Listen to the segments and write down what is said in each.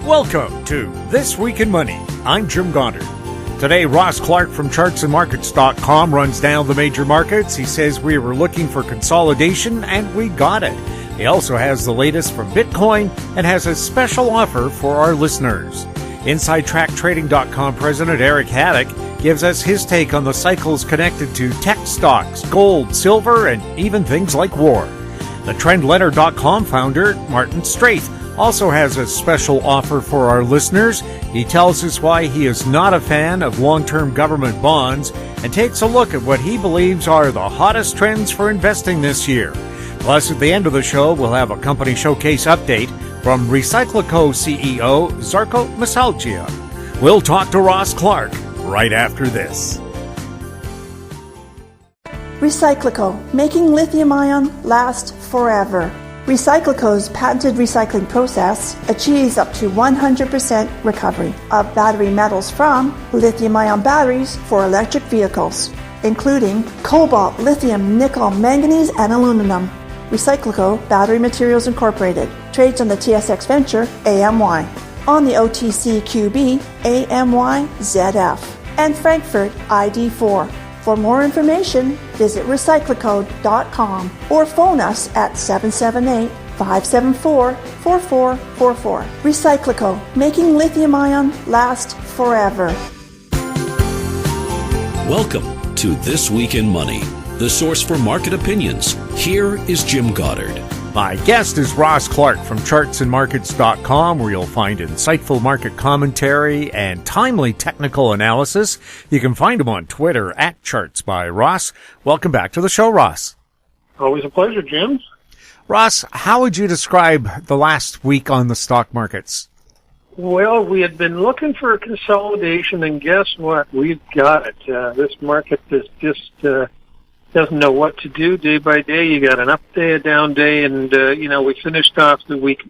Welcome to This Week in Money. I'm Jim Goddard. Today, Ross Clark from ChartsandMarkets.com runs down the major markets. He says we were looking for consolidation, and we got it. He also has the latest from Bitcoin and has a special offer for our listeners. InsideTrackTrading.com President Eric Hadik gives us his take on the cycles connected to tech stocks, gold, silver, and even things like war. The TrendLetter.com founder, Martin Straith, also has a special offer for our listeners. He tells us why he is not a fan of long-term government bonds and takes a look at what he believes are the hottest trends for investing this year. Plus, at the end of the show, we'll have a company showcase update from RecycLiCo CEO Zarko Meseldzija. We'll talk to Ross Clark right after this. RecycLiCo, making lithium-ion last forever. RecycLiCo's patented recycling process achieves up to 100% recovery of battery metals from lithium-ion batteries for electric vehicles, including cobalt, lithium, nickel, manganese, and aluminum. RecycLiCo Battery Materials Incorporated trades on the TSX Venture AMY, on the OTCQB AMY.ZF, and Frankfurt ID4. For more information, visit RecycLiCo.com or phone us at 778-574-4444. RecycLiCo, making lithium-ion last forever. Welcome to This Week in Money, the source for market opinions. Here is Jim Goddard. My guest is Ross Clark from ChartsandMarkets.com, where you'll find insightful market commentary and timely technical analysis. You can find him on Twitter at ChartsByRoss. Welcome back to the show, Ross. Always a pleasure, Jim. Ross, how would you describe the last week on the stock markets? Well, we had been looking for a consolidation, and guess what? We've got it. This market is just doesn't know what to do day by day. You got an up day, a down day, and we finished off the week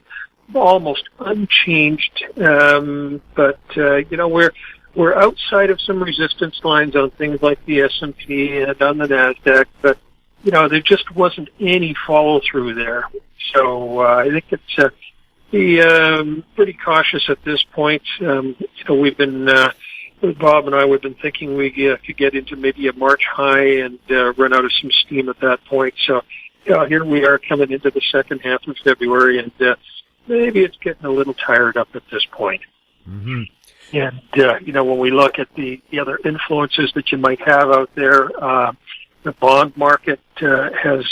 almost unchanged. But we're outside of some resistance lines on things like the S&P and on the NAATBATT, but there just wasn't any follow through there. So I think it's pretty cautious at this point. We've been Bob and I have been thinking we could get into maybe a March high and run out of some steam at that point. So, here we are coming into the second half of February, and maybe it's getting a little tired up at this point. Mm-hmm. And, when we look at the other influences that you might have out there, the bond market has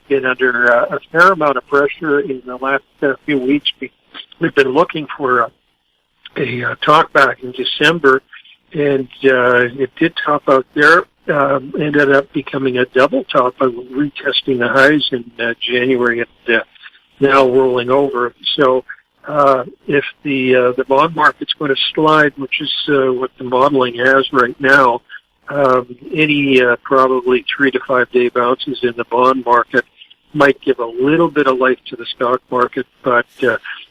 been under a fair amount of pressure in the last few weeks. We've been looking for a talk back in December, and it did top out there, ended up becoming a double top by retesting the highs in January and now rolling over. So if the bond market's going to slide, which is what the modeling has right now, any probably 3 to 5 day bounces in the bond market might give a little bit of life to the stock market, but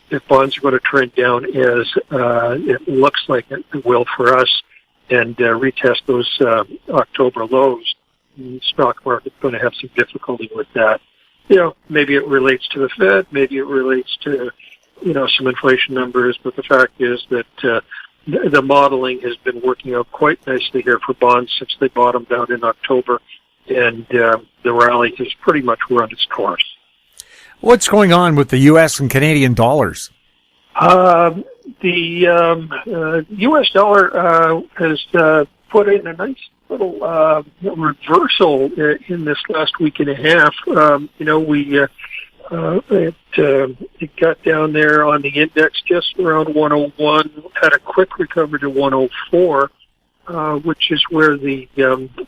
if bonds are going to trend down as it looks like it will for us, and retest those October lows, the stock market's going to have some difficulty with that. Maybe it relates to the Fed, maybe it relates to, some inflation numbers, but the fact is that the modeling has been working out quite nicely here for bonds since they bottomed out in October, and the rally has pretty much run its course. What's going on with the U.S. and Canadian dollars? The U.S. dollar has put in a nice little reversal in this last week and a half. It got down there on the index just around 101, had a quick recovery to 104, which is where the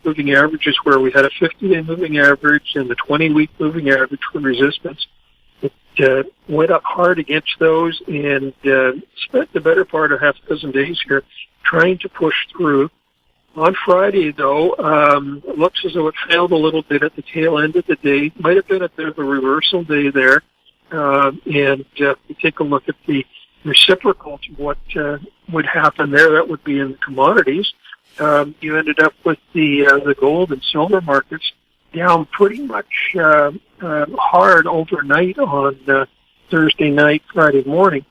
moving average is, where we had a 50-day moving average and the 20-week moving average for resistance. It went up hard against those and spent the better part of half a dozen days here trying to push through. On Friday, though, it looks as though it failed a little bit at the tail end of the day. Might have been a bit of a reversal day there. And if you take a look at the reciprocal to what would happen there, that would be in the commodities. You ended up with the gold and silver markets down pretty much hard overnight on Thursday night, Friday morning.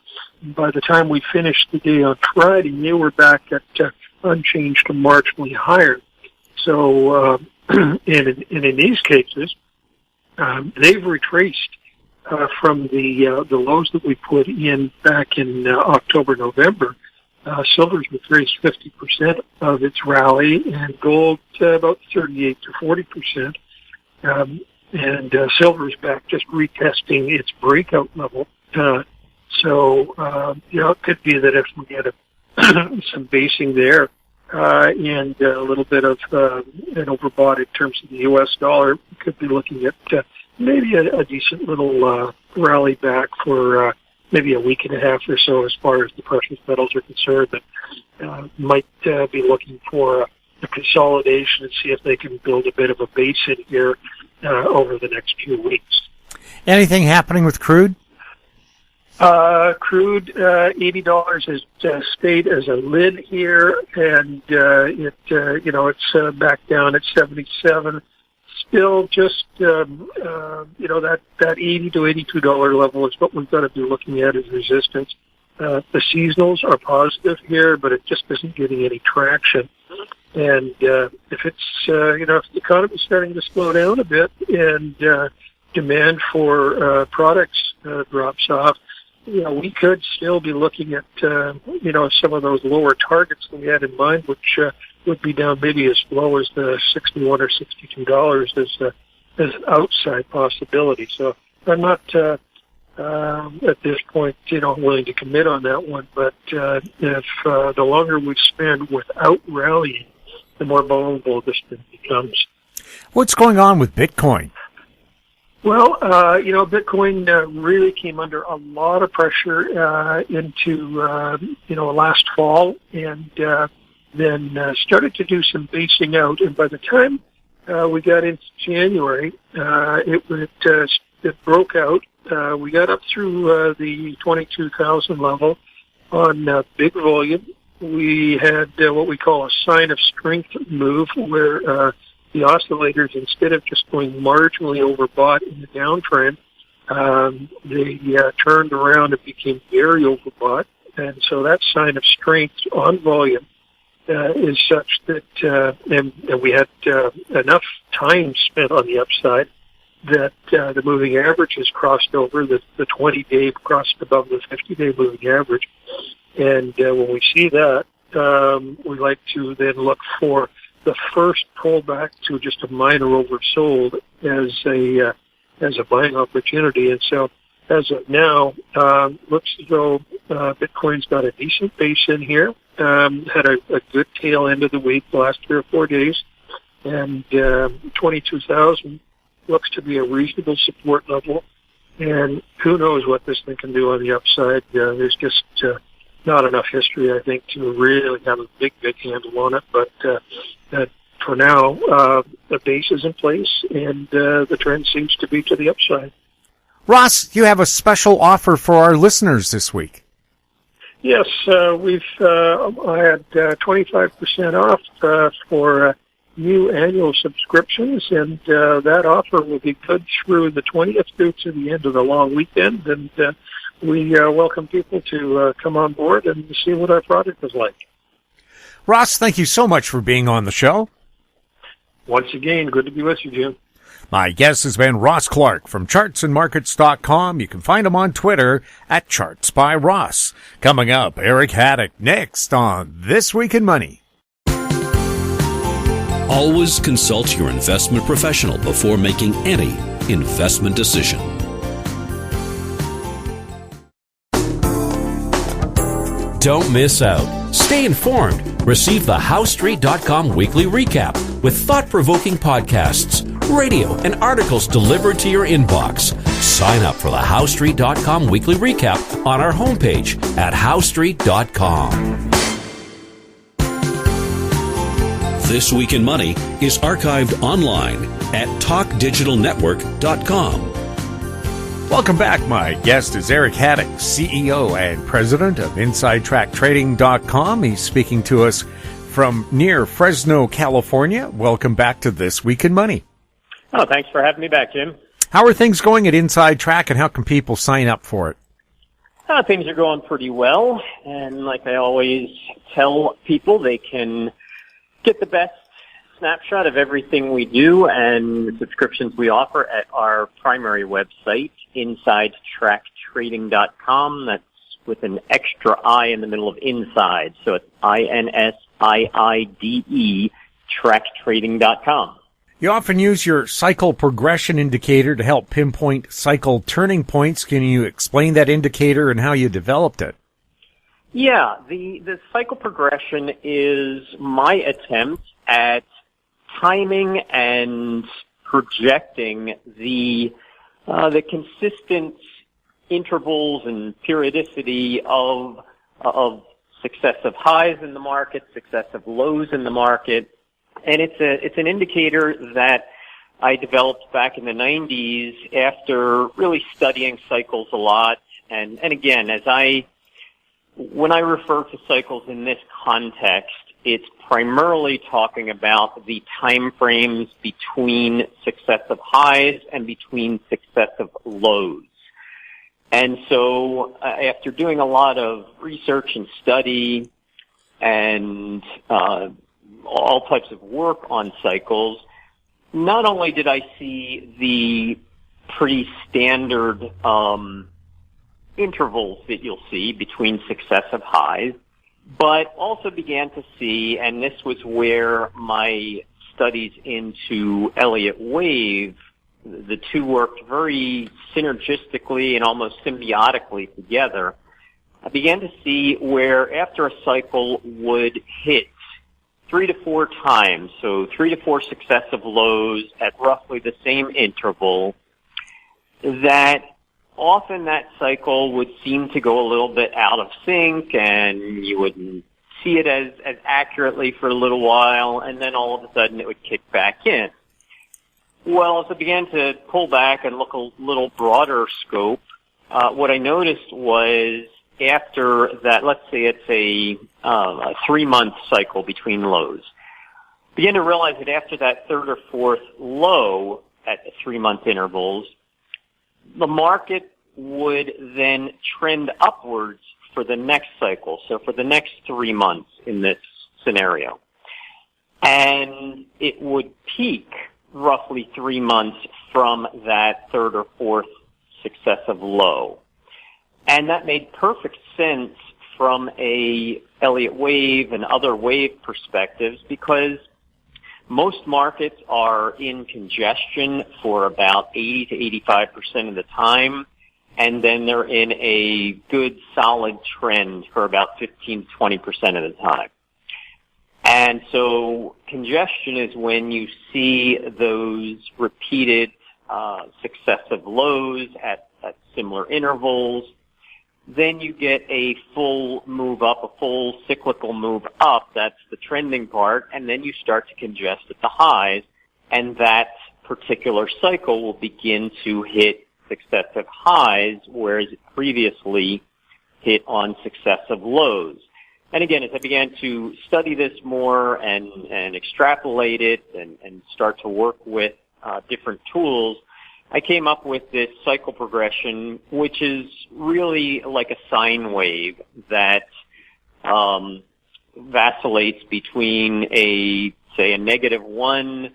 by the time we finished the day on Friday, they were back at unchanged to marginally higher. So, in these cases, they've retraced from the lows that we put in back in October, November. Silver's retraced 50% of its rally, and gold about 38 to 40%. And silver's back just retesting its breakout level. So, it could be that if we get some basing there, and a little bit of an overbought in terms of the U.S. dollar, we could be looking at maybe a decent little rally back for maybe a week and a half or so as far as the precious metals are concerned. But might be looking for a consolidation and see if they can build a bit of a base in here over the next few weeks. Anything happening with crude? Crude, $80 has stayed as a lid here, and it's back down at 77. Still just, that $80 to $82 level is what we've got to be looking at as resistance. The seasonals are positive here, but it just isn't getting any traction. And if it's, if the economy's starting to slow down a bit and demand for products drops off, we could still be looking at, some of those lower targets that we had in mind, which would be down maybe as low as the $61 or $62 as an outside possibility. So I'm not at this point, willing to commit on that one. But if the longer we spend without rallying, the more vulnerable this thing becomes. What's going on with Bitcoin? Well, Bitcoin really came under a lot of pressure into, last fall, and then started to do some basing out. And by the time we got into January, it broke out. We got up through the 22,000 level on big volume. We had what we call a sign of strength move, where the oscillators, instead of just going marginally overbought in the downtrend, they turned around and became very overbought. And so that sign of strength on volume is such that, and we had enough time spent on the upside that the moving average has crossed over. The 20-day crossed above the 50-day moving average. And when we see that, we like to then look for the first pullback to just a minor oversold as a buying opportunity. And so as of now, looks as though Bitcoin's got a decent base in here. Had a good tail end of the week, the last 3 or 4 days, and 22,000 looks to be a reasonable support level. And who knows what this thing can do on the upside. There's just not enough history, I think, to really have a big handle on it. But for now, the base is in place, and the trend seems to be to the upside. Ross, you have a special offer for our listeners this week. Yes, I had 25% off for new annual subscriptions, and that offer will be good through the 20th through to the end of the long weekend, and we welcome people to come on board and see what our product is like. Ross, thank you so much for being on the show. Once again, good to be with you, Jim. My guest has been Ross Clark from ChartsandMarkets.com. You can find him on Twitter at ChartsByRoss. Coming up, Eric Hadik next on This Week in Money. Always consult your investment professional before making any investment decision. Don't miss out. Stay informed. Receive the HowStreet.com weekly recap with thought-provoking podcasts, radio, and articles delivered to your inbox. Sign up for the HowStreet.com weekly recap on our homepage at HowStreet.com. This Week in Money is archived online at TalkDigitalNetwork.com. Welcome back. My guest is Eric Hadik, CEO and President of InsideTrackTrading.com. He's speaking to us from near Fresno, California. Welcome back to This Week in Money. Oh, thanks for having me back, Jim. How are things going at Inside Track, and how can people sign up for it? Things are going pretty well, and like I always tell people, they can get the best snapshot of everything we do and the subscriptions we offer at our primary website, InsideTrackTrading.com. That's with an extra I in the middle of inside, so it's INSIIDE, TrackTrading.com. You often use your cycle progression indicator to help pinpoint cycle turning points. Can you explain that indicator and how you developed it? Yeah, the cycle progression is my attempt at timing and projecting the consistent intervals and periodicity of successive highs in the market, successive lows in the market. And it's an indicator that I developed back in the 90s after really studying cycles a lot. And again, when I refer to cycles in this context, it's primarily talking about the time frames between successive highs and between successive lows. And so after doing a lot of research and study and all types of work on cycles, not only did I see the pretty standard intervals that you'll see between successive highs, but also began to see, and this was where my studies into Elliott-Wave, the two worked very synergistically and almost symbiotically together. I began to see where after a cycle would hit 3 to 4 times, so 3 to 4 successive lows at roughly the same interval, that often that cycle would seem to go a little bit out of sync and you wouldn't see it as accurately for a little while, and then all of a sudden it would kick back in. Well, as I began to pull back and look a little broader scope, what I noticed was after that, let's say it's a 3-month cycle between lows, began to realize that after that third or fourth low at the 3-month intervals, the market would then trend upwards for the next cycle, so for the next 3 months in this scenario. And it would peak roughly 3 months from that third or fourth successive low. And that made perfect sense from a Elliott-Wave and other wave perspectives, because most markets are in congestion for about 80 to 85% of the time, and then they're in a good solid trend for about 15 to 20% of the time. And so congestion is when you see those repeated successive lows at similar intervals. Then you get a full move up, a full cyclical move up. That's the trending part. And then you start to congest at the highs, and that particular cycle will begin to hit successive highs, whereas it previously hit on successive lows. And again, as I began to study this more and extrapolate it and start to work with different tools, I came up with this cycle progression, which is really like a sine wave that vacillates between a -1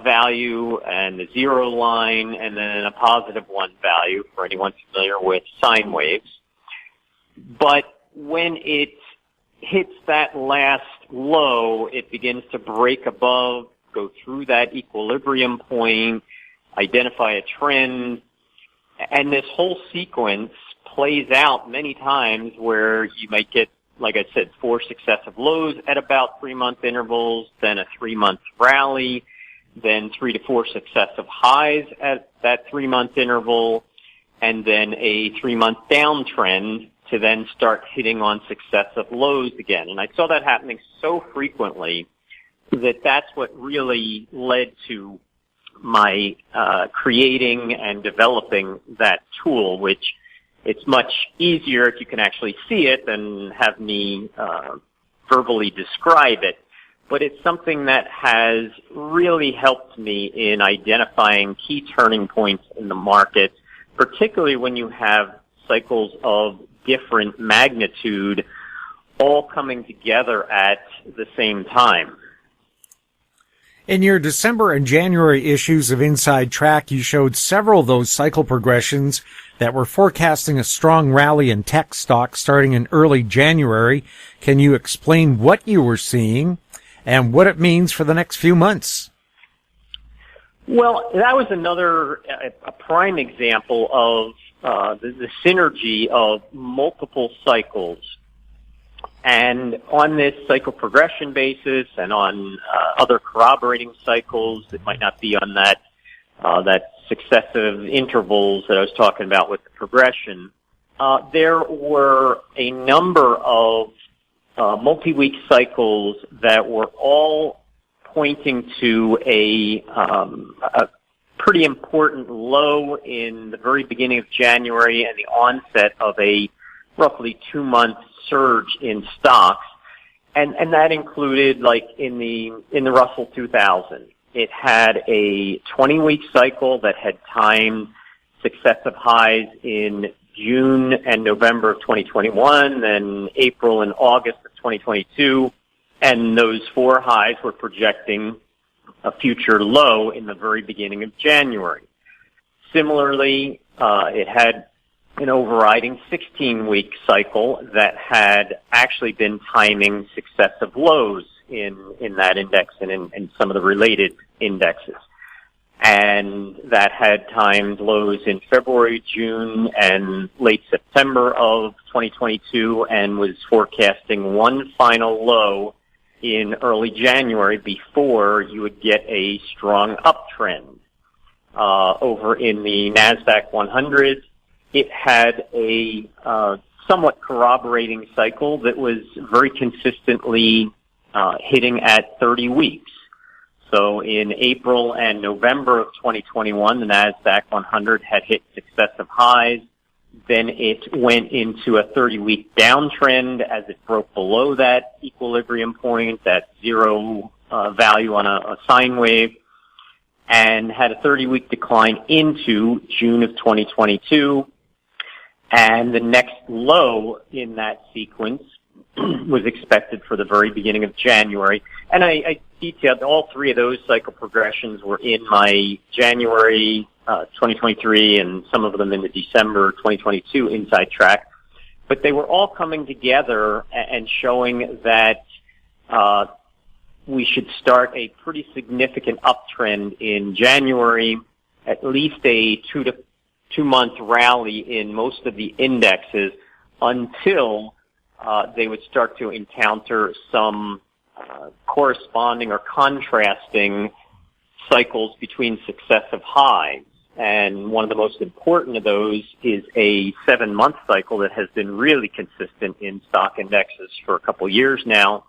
value and the 0 line, and then a +1 value for anyone familiar with sine waves. But when it hits that last low, it begins to break above, go through that equilibrium point, identify a trend, and this whole sequence plays out many times where you might get, like I said, 4 successive lows at about 3-month intervals, then a 3-month rally, then 3 to 4 successive highs at that 3-month interval, and then a 3-month downtrend to then start hitting on successive lows again. And I saw that happening so frequently that that's what really led to my creating and developing that tool, which it's much easier if you can actually see it than have me verbally describe it. But it's something that has really helped me in identifying key turning points in the market, particularly when you have cycles of different magnitude all coming together at the same time. In your December and January issues of Inside Track, you showed several of those cycle progressions that were forecasting a strong rally in tech stocks starting in early January. Can you explain what you were seeing and what it means for the next few months? Well, that was a prime example of the synergy of multiple cycles. And on this cycle progression basis and on other corroborating cycles that might not be on that successive intervals that I was talking about with the progression, there were a number of multi-week cycles that were all pointing to a pretty important low in the very beginning of January and the onset of a roughly 2-month surge in stocks, and that included, like, in the Russell 2000. It had a 20-week cycle that had timed successive highs in June and November of 2021, then April and August of 2022, and those 4 highs were projecting a future low in the very beginning of January. Similarly, it had an overriding 16-week cycle that had actually been timing successive lows in that index and in some of the related indexes. And that had timed lows in February, June, and late September of 2022 and was forecasting one final low in early January before you would get a strong uptrend. Over in the NAATBATT 100, it had a somewhat corroborating cycle that was very consistently hitting at 30 weeks. So in April and November of 2021, the NAATBATT 100 had hit successive highs. Then it went into a 30-week downtrend as it broke below that equilibrium point, that zero value on a sine wave, and had a 30-week decline into June of 2022. And the next low in that sequence was expected for the very beginning of January. And I detailed all 3 of those cycle progressions were in my January 2023 and some of them in the December 2022 Inside Track. But they were all coming together and showing that we should start a pretty significant uptrend in January, at least a 2-month rally in most of the indexes until they would start to encounter some corresponding or contrasting cycles between successive highs. And one of the most important of those is a 7-month cycle that has been really consistent in stock indexes for a couple years now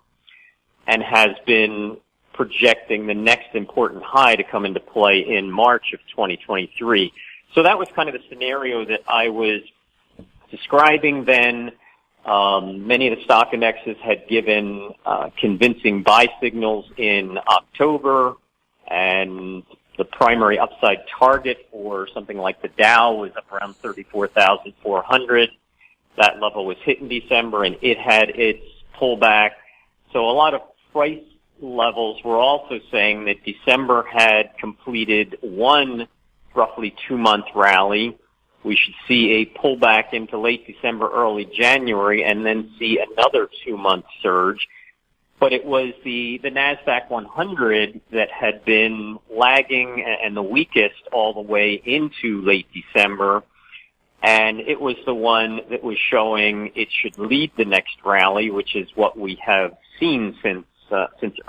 and has been projecting the next important high to come into play in March of 2023. So that was kind of the scenario that I was describing then. Many of the stock indexes had given convincing buy signals in October, and the primary upside target for something like the Dow was up around 34,400. That level was hit in December, and it had its pullback. So a lot of price levels were also saying that December had completed one roughly 2-month rally. We should see a pullback into late December, early January, and then see another 2-month surge. But it was the NAATBATT 100 that had been lagging and the weakest all the way into late December. And it was the one that was showing it should lead the next rally, which is what we have seen since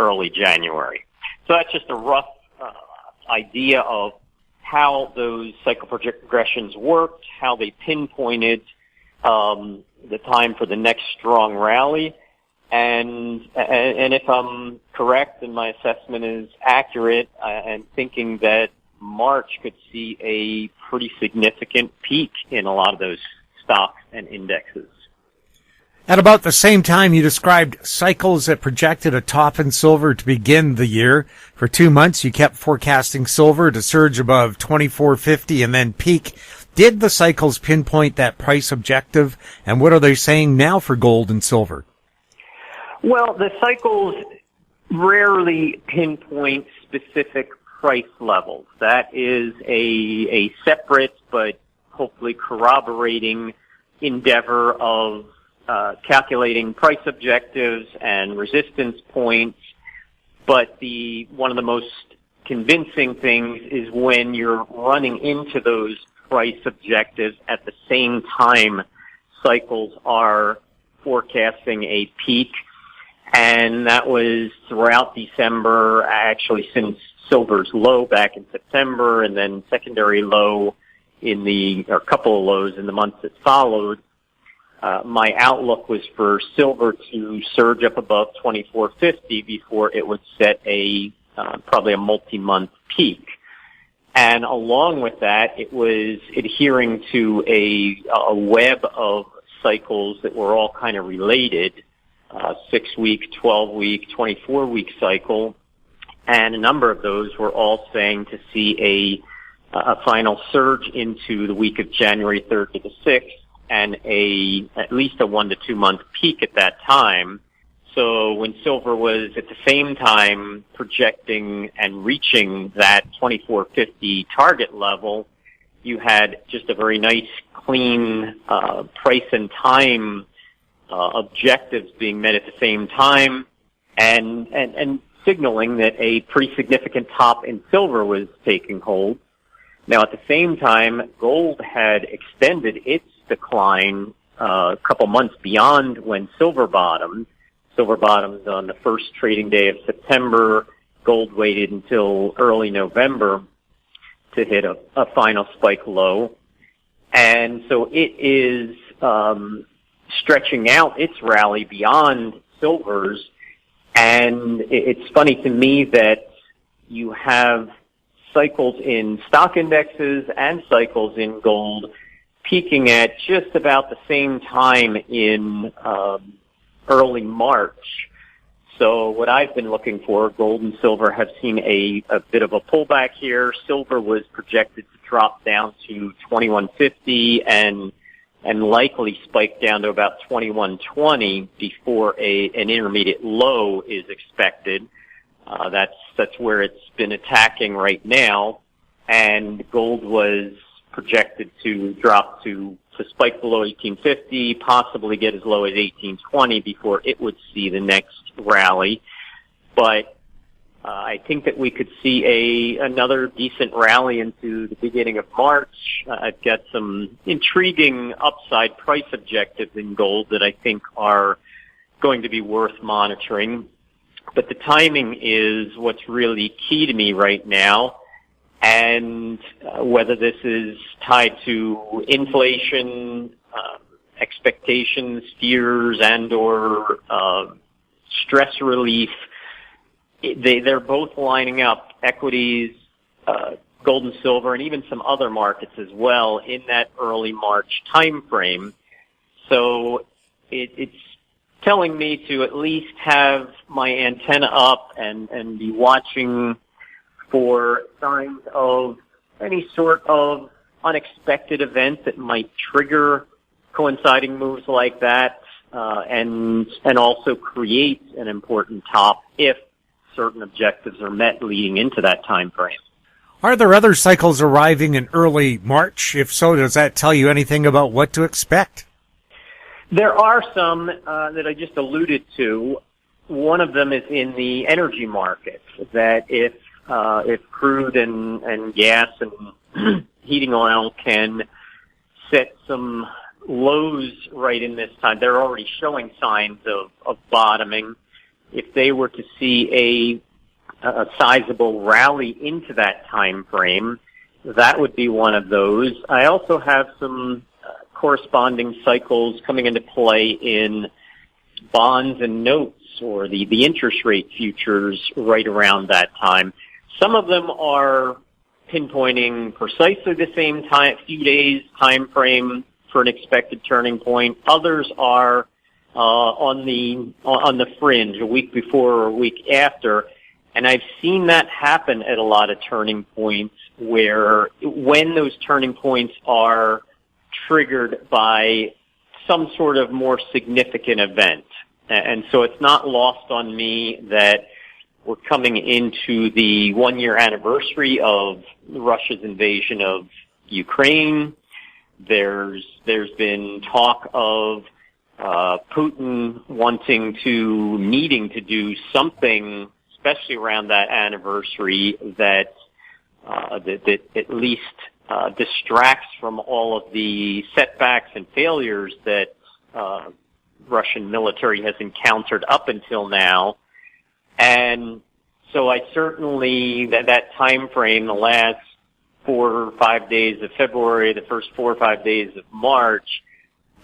early January. So that's just a rough idea of how those cycle progressions worked, how they pinpointed the time for the next strong rally. And if I'm correct and my assessment is accurate, I'm thinking that March could see a pretty significant peak in a lot of those stocks and indexes. At about the same time, you described cycles that projected a top in silver to begin the year. For 2 months, you kept forecasting silver to surge above 24.50 and then peak Did the cycles pinpoint that price objective, and what are they saying now for gold and silver? Well, the cycles rarely pinpoint specific price levels. That is a separate but hopefully corroborating endeavor of calculating price objectives and resistance points. But one of the most convincing things is when you're running into those price objectives at the same time cycles are forecasting a peak. And that was throughout December, actually since silver's low back in September, and then secondary low or couple of lows in the months that followed. My outlook was for silver to surge up above 2450 before it would set probably a multi-month peak. And along with that, it was adhering to a web of cycles that were all kind of related, 6-week, 12-week, 24-week cycle. And a number of those were all saying to see a final surge into the week of January 3rd to the 6th and at least a 1 to 2 month peak at that time. So when silver was at the same time projecting and reaching that 2450 target level, you had just a very nice, clean price and time objectives being met at the same time, and signaling that a pretty significant top in silver was taking hold. Now, at the same time, gold had extended its decline a couple months beyond when silver bottomed. Silver bottomed on the first trading day of September. Gold waited until early November to hit a final spike low. And so it is stretching out its rally beyond silver's. And it's funny to me that you have cycles in stock indexes and cycles in gold peaking at just about the same time in early March. So what I've been looking for, gold and silver have seen a bit of a pullback here. Silver was projected to drop down to 2150 and likely spike down to about 2120 before an intermediate low is expected. That's where it's been attacking right now. And gold was projected to drop to spike below 1850, possibly get as low as 1820 before it would see the next rally. But I think that we could see another decent rally into the beginning of March. I've got some intriguing upside price objectives in gold that I think are going to be worth monitoring. But the timing is what's really key to me right now. And whether this is tied to inflation, expectations, fears, and/or stress relief, they're both lining up. Equities, gold and silver, and even some other markets as well in that early March time frame. So it's telling me to at least have my antenna up and be watching for signs of any sort of unexpected event that might trigger coinciding moves like that, and also create an important top if certain objectives are met leading into that time frame. Are there other cycles arriving in early March? If so, does that tell you anything about what to expect? There are some that I just alluded to. One of them is in the energy market, that if crude and gas and heating oil can set some lows right in this time, they're already showing signs of bottoming. If they were to see a sizable rally into that time frame, that would be one of those. I also have some corresponding cycles coming into play in bonds and notes, or the interest rate futures right around that time. Some of them are pinpointing precisely the same time, few days time frame for an expected turning point. Others are on the fringe, a week before or a week after, and I've seen that happen at a lot of turning points where when those turning points are triggered by some sort of more significant event. And so it's not lost on me that we're coming into the 1-year anniversary of Russia's invasion of Ukraine. There's been talk of Putin needing to do something, especially around that anniversary, that at least distracts from all of the setbacks and failures that Russian military has encountered up until now. And so I certainly, that time frame, the last 4 or 5 days of February, the first 4 or 5 days of March,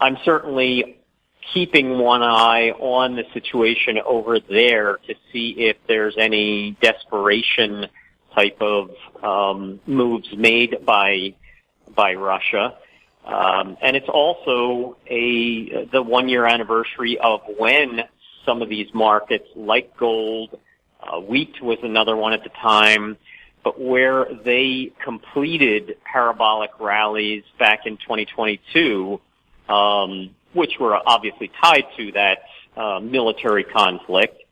I'm certainly keeping one eye on the situation over there to see if there's any desperation type of moves made by Russia. And it's also the 1-year anniversary of when some of these markets, like gold, wheat was another one at the time, but where they completed parabolic rallies back in 2022, which were obviously tied to that military conflict.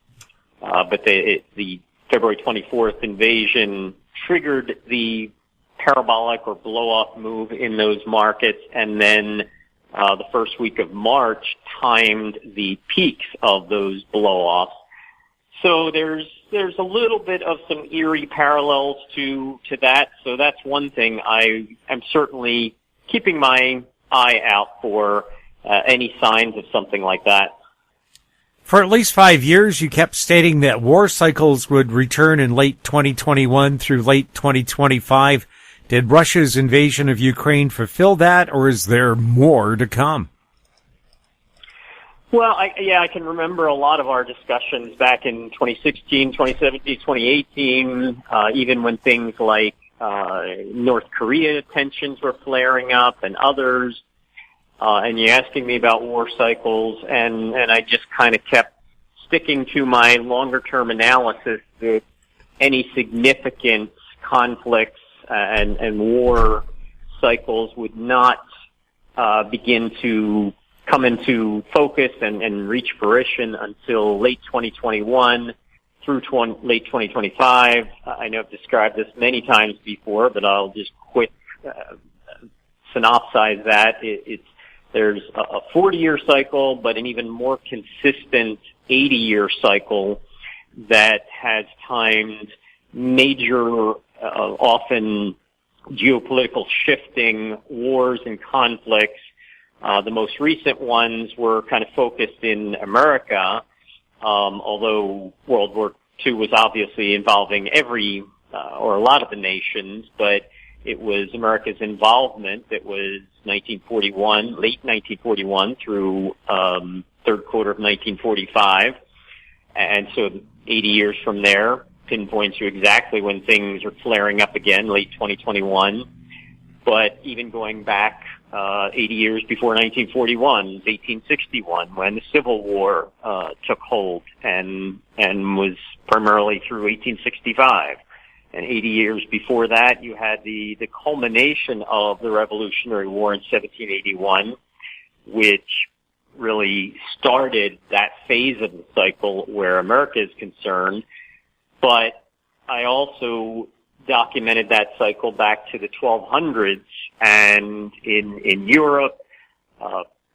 But the February 24th invasion triggered the parabolic or blow-off move in those markets, and then the first week of March timed the peaks of those blow-offs. So there's a little bit of some eerie parallels to that. So that's one thing I am certainly keeping my eye out for, any signs of something like that. For at least 5 years, you kept stating that war cycles would return in late 2021 through late 2025. Did Russia's invasion of Ukraine fulfill that, or is there more to come? Well, I can remember a lot of our discussions back in 2016, 2017, 2018, even when things like North Korea tensions were flaring up and others. And you're asking me about war cycles, and I just kind of kept sticking to my longer-term analysis that any significant conflicts and war cycles would not begin to come into focus and reach fruition until late 2021 through late 2025. I know I've described this many times before, but I'll just quick synopsize that. There's a 40-year cycle, but an even more consistent 80-year cycle that has timed major, often geopolitical shifting wars and conflicts. The most recent ones were kind of focused in America, although World War II was obviously involving or a lot of the nations, but it was America's involvement that was late 1941 through third quarter of 1945. And so 80 years from there pinpoints you exactly when things are flaring up again, late 2021. But even going back 80 years before 1941, 1861, when the Civil War took hold and was primarily through 1865. And 80 years before that, you had the culmination of the Revolutionary War in 1781, which really started that phase of the cycle where America is concerned. But I also documented that cycle back to the 1200s and in Europe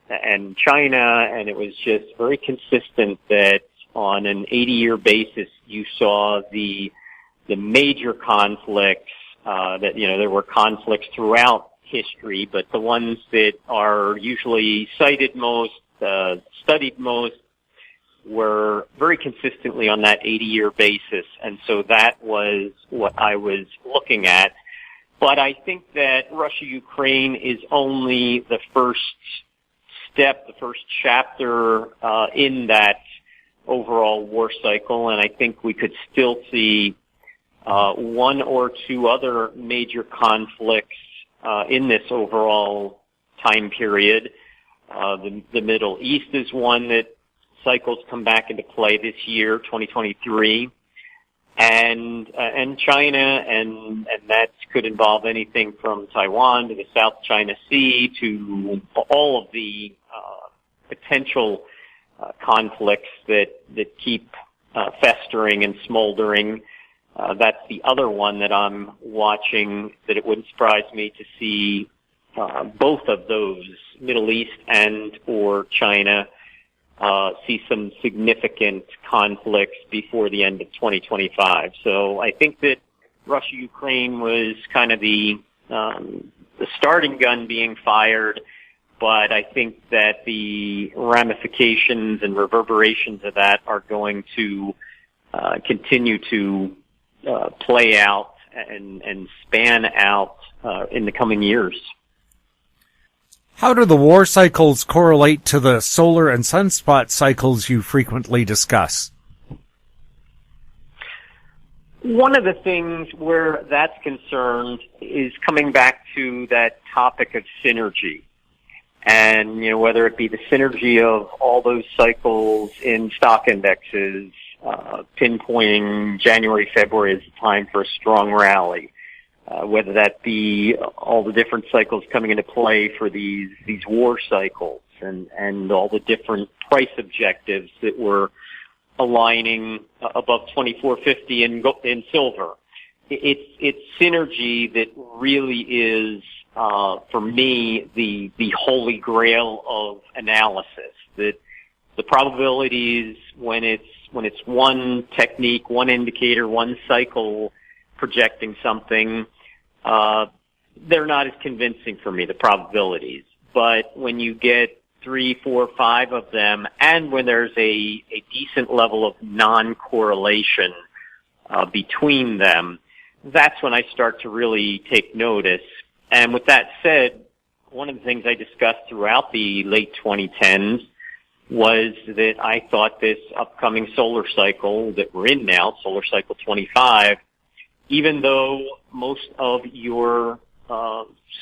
and China, and it was just very consistent that on an 80-year basis you saw the major conflicts, there were conflicts throughout history, but the ones that are usually cited most, studied most, were very consistently on that 80-year basis. And so that was what I was looking at. But I think that Russia-Ukraine is only the first step, the first chapter in that overall war cycle, and I think we could still see one or two other major conflicts in this overall time period. The Middle East is one that cycles come back into play this year, 2023. and China, and that could involve anything from Taiwan to the South China Sea to all of the potential conflicts that keep festering and smoldering. That's the other one that I'm watching, that it wouldn't surprise me to see both of those, Middle East and or China, see some significant conflicts before the end of 2025. So I think that Russia-Ukraine was kind of the starting gun being fired, but I think that the ramifications and reverberations of that are going to continue to play out and span out in the coming years. How do the war cycles correlate to the solar and sunspot cycles you frequently discuss? One of the things where that's concerned is coming back to that topic of synergy. And, whether it be the synergy of all those cycles in stock indexes, pinpointing January, February as a time for a strong rally, whether that be all the different cycles coming into play for these war cycles and all the different price objectives that were aligning above 2450 in silver. It's synergy that really is, for me, the holy grail of analysis. That the probabilities when it's one technique, one indicator, one cycle projecting something, they're not as convincing for me, the probabilities. But when you get 3, 4, 5 of them, and when there's a decent level of non-correlation between them, that's when I start to really take notice. And with that said, one of the things I discussed throughout the late 2010s was that I thought this upcoming solar cycle that we're in now, solar cycle 25, even though most of your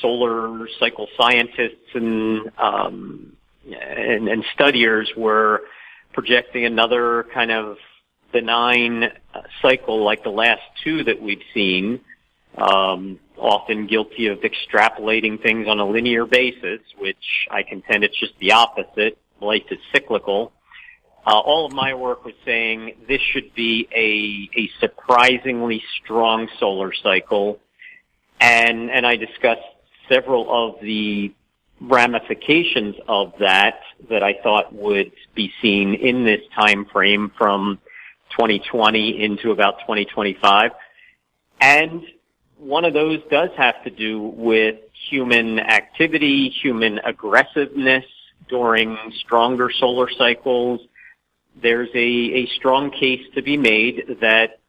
solar cycle scientists and studiers were projecting another kind of benign cycle like the last two that we've seen, often guilty of extrapolating things on a linear basis, which I contend it's just the opposite. Life is cyclical. All of my work was saying this should be a surprisingly strong solar cycle, and I discussed several of the ramifications of that I thought would be seen in this time frame from 2020 into about 2025. And one of those does have to do with human activity, human aggressiveness during stronger solar cycles. There's a strong case to be made that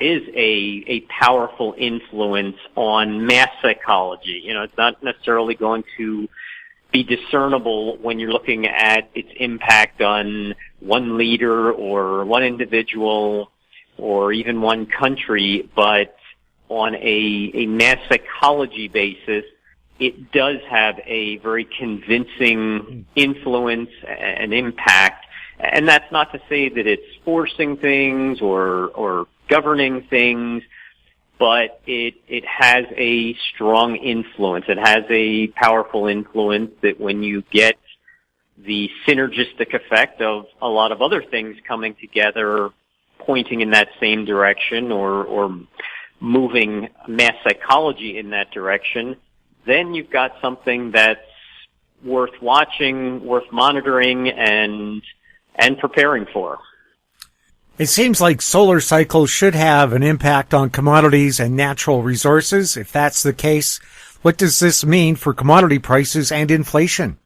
is a powerful influence on mass psychology. It's not necessarily going to be discernible when you're looking at its impact on one leader or one individual or even one country, but on a mass psychology basis, it does have a very convincing influence and impact. And that's not to say that it's forcing things or governing things, but it has a strong influence. It has a powerful influence that when you get the synergistic effect of a lot of other things coming together, pointing in that same direction or moving mass psychology in that direction, then you've got something that's worth watching, worth monitoring, and preparing for. It seems like solar cycles should have an impact on commodities and natural resources. If that's the case, what does this mean for commodity prices and inflation?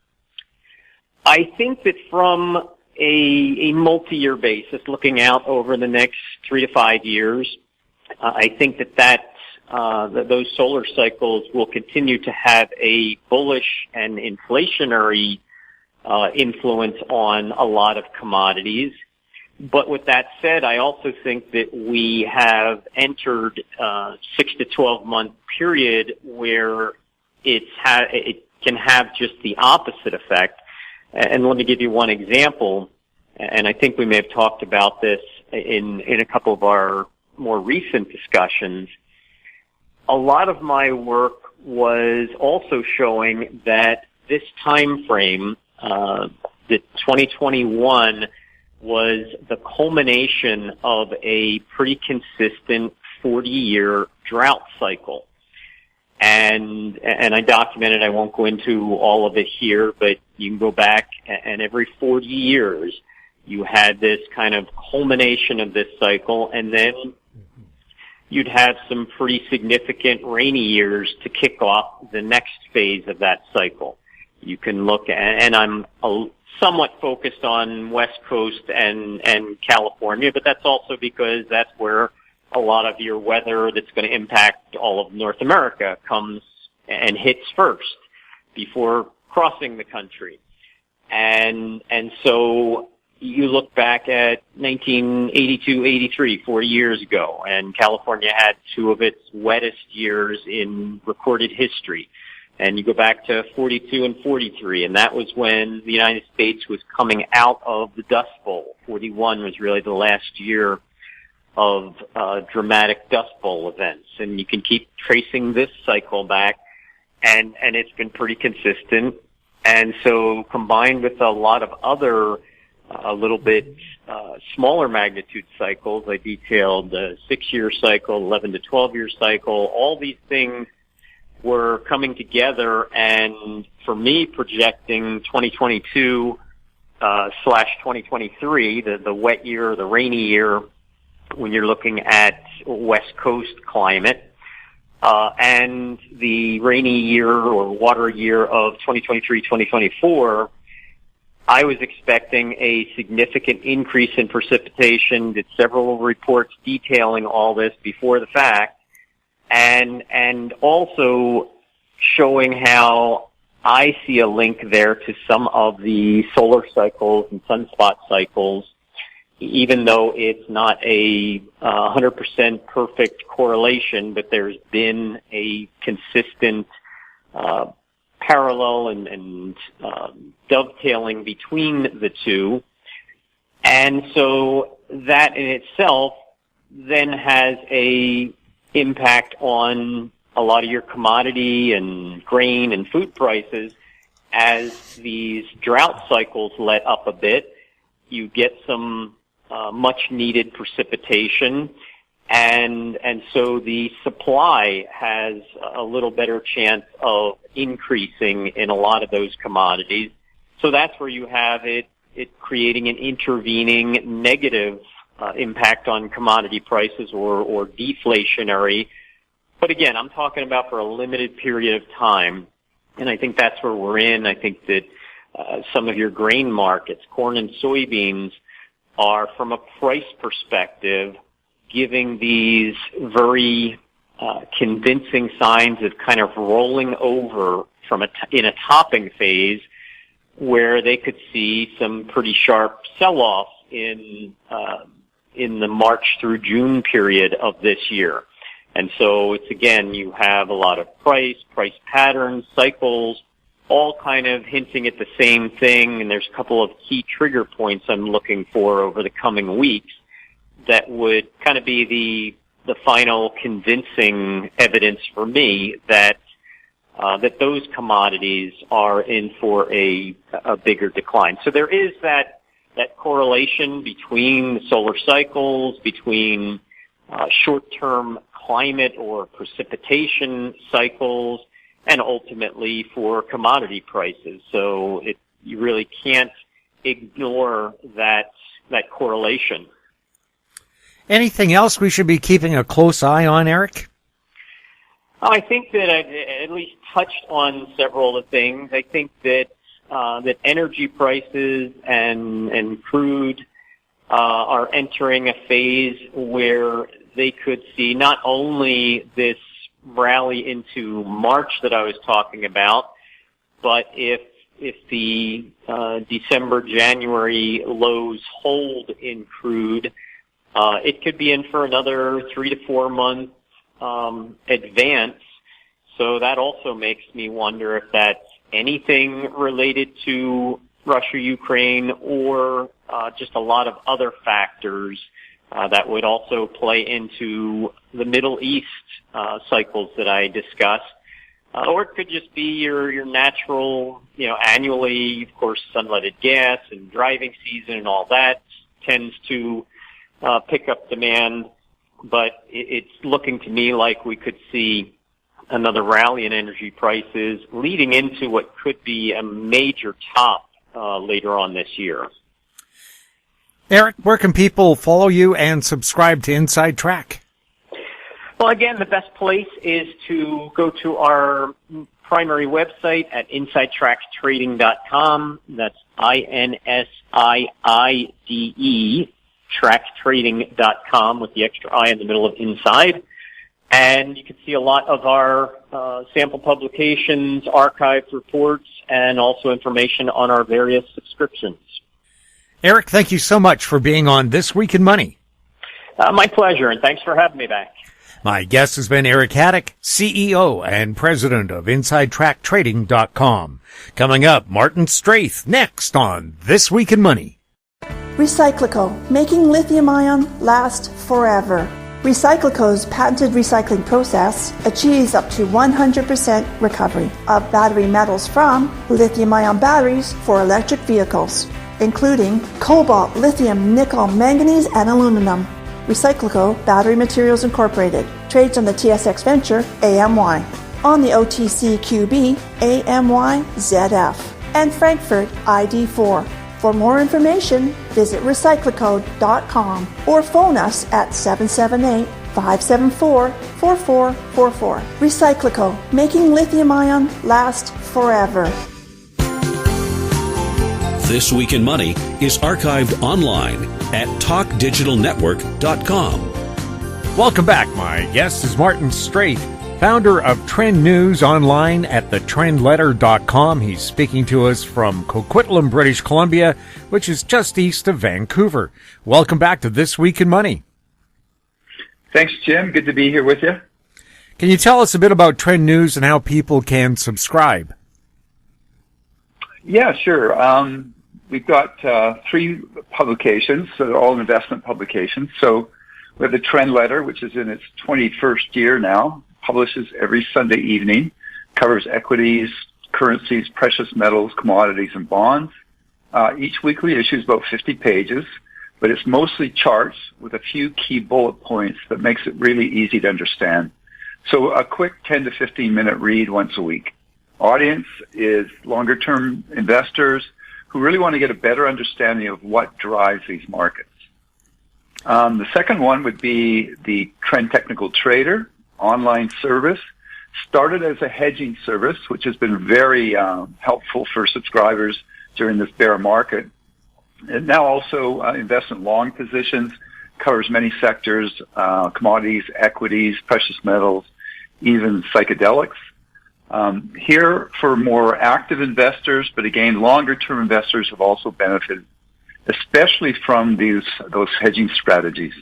I think that from a multi-year basis, looking out over the next 3 to 5 years, I think that those solar cycles will continue to have a bullish and inflationary influence on a lot of commodities. But with that said, I also think that we have entered a 6 to 12 month period where it can have just the opposite effect. And let me give you one example, and I think we may have talked about this in a couple of our more recent discussions, a lot of my work was also showing that this time frame, that 2021 was the culmination of a pretty consistent 40-year drought cycle. And I documented, I won't go into all of it here, but you can go back and every 40 years you had this kind of culmination of this cycle, and then you'd have some pretty significant rainy years to kick off the next phase of that cycle. You can look at, and I'm somewhat focused on West Coast and California, but that's also because that's where a lot of your weather that's going to impact all of North America comes and hits first before crossing the country. And so you look back at 1982-83, 4 years ago, and California had two of its wettest years in recorded history. And you go back to 42 and 43, and that was when the United States was coming out of the Dust Bowl. 41 was really the last year of dramatic Dust Bowl events. And you can keep tracing this cycle back, and it's been pretty consistent. And so combined with a lot of other a little bit smaller magnitude cycles, I detailed the 6-year cycle, 11 to 12-year cycle, all these things were coming together, and for me, projecting 2022 slash 2023, the wet year, the rainy year, when you're looking at West Coast climate, and the rainy year or water year of 2023-2024, I was expecting a significant increase in precipitation, did several reports detailing all this before the fact, and also showing how I see a link there to some of the solar cycles and sunspot cycles, even though it's not a 100% perfect correlation, but there's been a consistent parallel and dovetailing between the two. And so that in itself then has a impact on a lot of your commodity and grain and food prices. As these drought cycles let up a bit, you get some much needed precipitation, and so the supply has a little better chance of increasing in a lot of those commodities. So that's where you have it creating an intervening negative impact on commodity prices or deflationary. But again, I'm talking about for a limited period of time, and I think that's where we're in. I think that some of your grain markets, corn and soybeans, are, from a price perspective, giving these very convincing signs of kind of rolling over from in a topping phase, where they could see some pretty sharp sell-offs in the March through June period of this year. And so it's, again, you have a lot of price patterns, cycles, all kind of hinting at the same thing. And there's a couple of key trigger points I'm looking for over the coming weeks that would kind of be the final convincing evidence for me that those commodities are in for a bigger decline. So there is that correlation between the solar cycles, between short-term climate or precipitation cycles, and ultimately for commodity prices. So you really can't ignore that correlation. Anything else we should be keeping a close eye on, Eric? I think that I've at least touched on several of the things. I think that that energy prices and crude are entering a phase where they could see not only this rally into March that I was talking about, but if the December, January lows hold in crude, it could be in for another 3 to 4 month advance. So that also makes me wonder if that's anything related to Russia, Ukraine, or just a lot of other factors That would also play into the Middle East cycles that I discussed. Or it could just be your natural, annually, of course, sunlighted gas and driving season and all that tends to pick up demand. But it's looking to me like we could see another rally in energy prices leading into what could be a major top later on this year. Eric, where can people follow you and subscribe to Inside Track? Well, again, the best place is to go to our primary website at InsideTrackTrading.com. That's INSIIDE, TrackTrading.com with the extra I in the middle of inside. And you can see a lot of our sample publications, archived reports, and also information on our various subscriptions. Eric, thank you so much for being on This Week in Money. My pleasure, and thanks for having me back. My guest has been Eric Hadik, CEO and President of InsideTrackTrading.com. Coming up, Martin Straith, next on This Week in Money. RecycLiCo, making lithium-ion last forever. RecycLiCo's patented recycling process achieves up to 100% recovery of battery metals from lithium-ion batteries for electric vehicles, including cobalt, lithium, nickel, manganese, and aluminum. RecycLiCo Battery Materials Incorporated trades on the TSX Venture AMY, on the OTCQB AMY.ZF, and Frankfurt ID4. For more information, visit RecycLiCo.com or phone us at 778-574-4444. RecycLiCo, making lithium-ion last forever. This Week in Money is archived online at talkdigitalnetwork.com. Welcome back. My guest is Martin Straith, founder of Trend News online at thetrendletter.com. He's speaking to us from Coquitlam, British Columbia, which is just east of Vancouver. Welcome back to This Week in Money. Thanks, Jim. Good to be here with you. Can you tell us a bit about Trend News and how people can subscribe? Yeah, sure. We've got 3 publications, so they're all investment publications. So we have the Trend Letter, which is in its 21st year now, publishes every Sunday evening, covers equities, currencies, precious metals, commodities, and bonds. Each weekly issue is about 50 pages, but it's mostly charts with a few key bullet points that makes it really easy to understand. So a quick 10 to 15-minute read once a week. Audience is longer-term investors who really want to get a better understanding of what drives these markets. The second one would be the Trend Technical Trader online service. Started as a hedging service, which has been very helpful for subscribers during this bear market. It now also invests in long positions, covers many sectors, commodities, equities, precious metals, even psychedelics. Here for more active investors, but again, longer-term investors have also benefited, especially from those hedging strategies.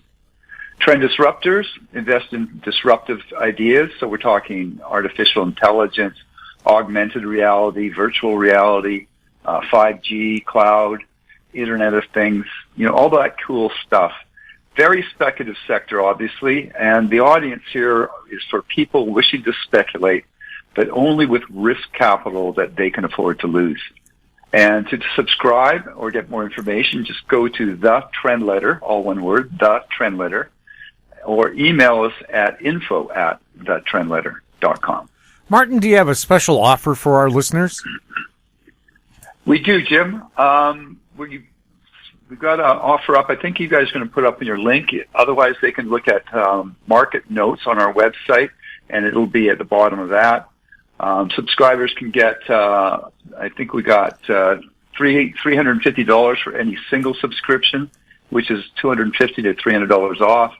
Trend Disruptors invest in disruptive ideas, so we're talking artificial intelligence, augmented reality, virtual reality, 5G, cloud, Internet of Things, all that cool stuff. Very speculative sector, obviously, and the audience here is for people wishing to speculate, but only with risk capital that they can afford to lose. And to subscribe or get more information, just go to The Trend Letter, all one word, The Trend Letter, or email us at info@thetrendletter.com. Martin, do you have a special offer for our listeners? We do, Jim. We've got an offer up. I think you guys are going to put up in your link. Otherwise, they can look at market notes on our website, and it'll be at the bottom of that. Subscribers can get, I think we got $350 for any single subscription, which is $250 to $300 off.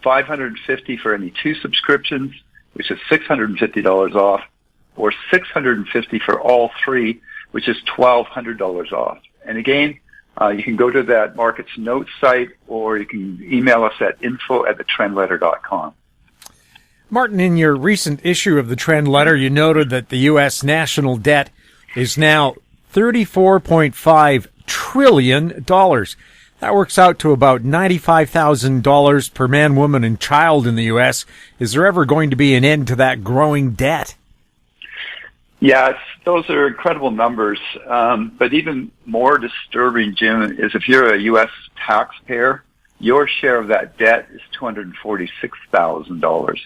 $550 for any 2 subscriptions, which is $650 off, or $650 for all 3, which is $1,200 off. And again, you can go to that Markets Notes site, or you can email us at info@thetrendletter.com. Martin, in your recent issue of the Trend Letter, you noted that the U.S. national debt is now $34.5 trillion. That works out to about $95,000 per man, woman, and child in the U.S. Is there ever going to be an end to that growing debt? Yeah, those are incredible numbers. But even more disturbing, Jim, is if you're a U.S. taxpayer, your share of that debt is $246,000.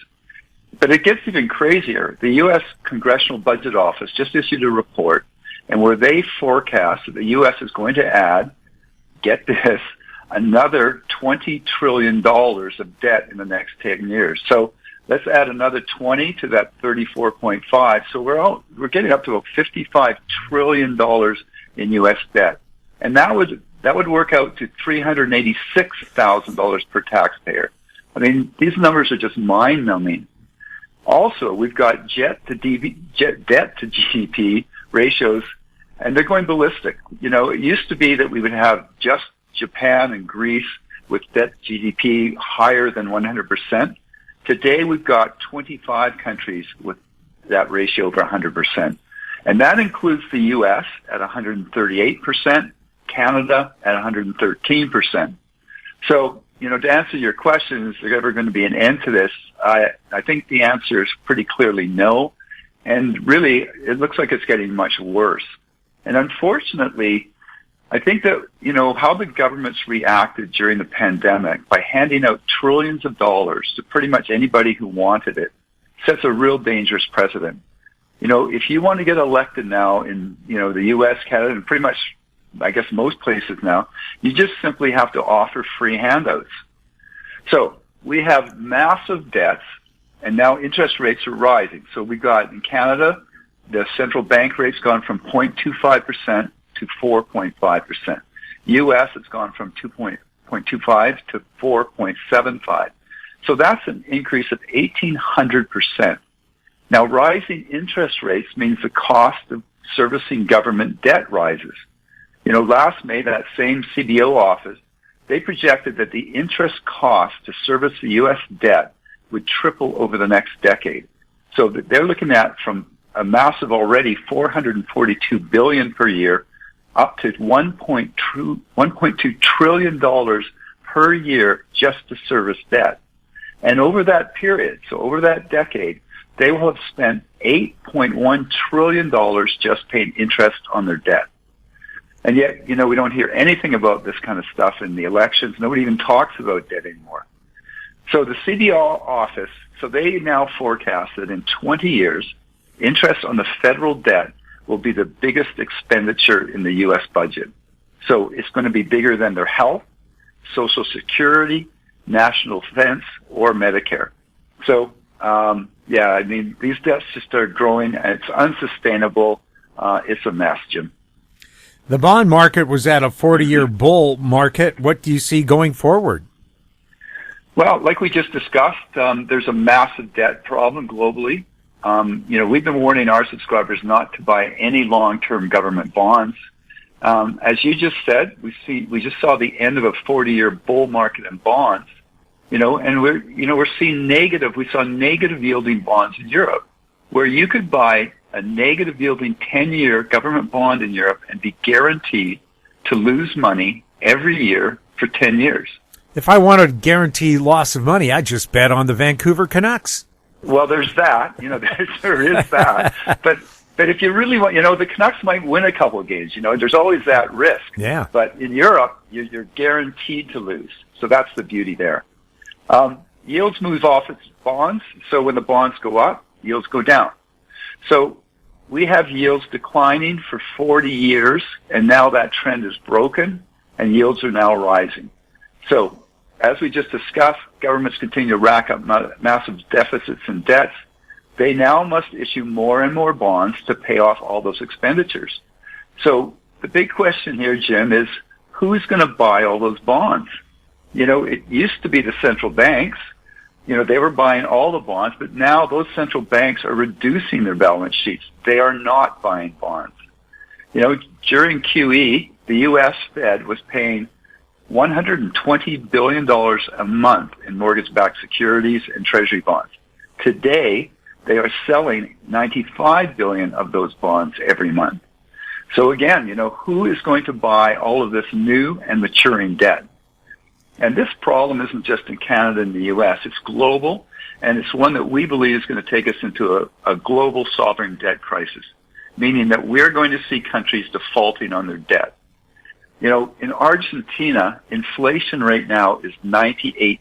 But it gets even crazier. The U.S. Congressional Budget Office just issued a report, and where they forecast that the U.S. is going to add, get this, another $20 trillion of debt in the next 10 years. So let's add another 20 to that 34.5. So we're getting up to about $55 trillion in U.S. debt. And that would work out to $386,000 per taxpayer. I mean, these numbers are just mind-numbing. Also, we've got debt to GDP ratios, and they're going ballistic. You know, it used to be that we would have just Japan and Greece with debt to GDP higher than 100%. Today, we've got 25 countries with that ratio over 100%. And that includes the U.S. at 138%, Canada at 113%. So, you know, to answer your question, is there ever going to be an end to this? I think the answer is pretty clearly no. And really, it looks like it's getting much worse. And unfortunately, I think that, you know, how the governments reacted during the pandemic by handing out trillions of dollars to pretty much anybody who wanted it sets a real dangerous precedent. You know, if you want to get elected now in, you know, the U.S., Canada, and pretty much, I guess, most places now, you just simply have to offer free handouts. So we have massive debts, and now interest rates are rising. So we got in Canada, the central bank rate's gone from 0.25% to 4.5%. U.S., it's gone from 2.25 to 4.75. So that's an increase of 1,800%. Now, rising interest rates means the cost of servicing government debt rises. You know, last May, that same CBO office, they projected that the interest cost to service the U.S. debt would triple over the next decade. So they're looking at from a massive already $442 billion per year up to $1.2 trillion per year just to service debt. And over that period, so over that decade, they will have spent $8.1 trillion just paying interest on their debt. And yet, you know, we don't hear anything about this kind of stuff in the elections. Nobody even talks about debt anymore. So the CBO office, so they now forecast that in 20 years, interest on the federal debt will be the biggest expenditure in the U.S. budget. So it's going to be bigger than their health, Social Security, national defense, or Medicare. So, yeah, I mean, these debts just are growing, and it's unsustainable. It's a mess, Jim. The bond market was at a 40-year bull market. What do you see going forward? Well, like we just discussed, there's a massive debt problem globally. You know, we've been warning our subscribers not to buy any long-term government bonds. As you just said, we just saw the end of a 40-year bull market in bonds. You know, and we're seeing negative. We saw negative yielding bonds in Europe, where you could buy a negative yielding 10-year government bond in Europe and be guaranteed to lose money every year for 10 years. If I wanted to guarantee loss of money, I'd just bet on the Vancouver Canucks. Well, there's that. You know, there is that. But if you really want, you know, the Canucks might win a couple of games. You know, there's always that risk. Yeah. But in Europe, you're guaranteed to lose. So that's the beauty there. Yields move off its bonds. So when the bonds go up, yields go down. So we have yields declining for 40 years, and now that trend is broken, and yields are now rising. So as we just discussed, governments continue to rack up massive deficits and debts. They now must issue more and more bonds to pay off all those expenditures. So the big question here, Jim, is who's going to buy all those bonds? You know, it used to be the central banks. You know, they were buying all the bonds, but now those central banks are reducing their balance sheets. They are not buying bonds. You know, during QE, the U.S. Fed was paying $120 billion a month in mortgage-backed securities and treasury bonds. Today, they are selling $95 billion of those bonds every month. So again, you know, who is going to buy all of this new and maturing debt? And this problem isn't just in Canada and the U.S. It's global, and it's one that we believe is going to take us into a global sovereign debt crisis, meaning that we're going to see countries defaulting on their debt. You know, in Argentina, inflation right now is 98%.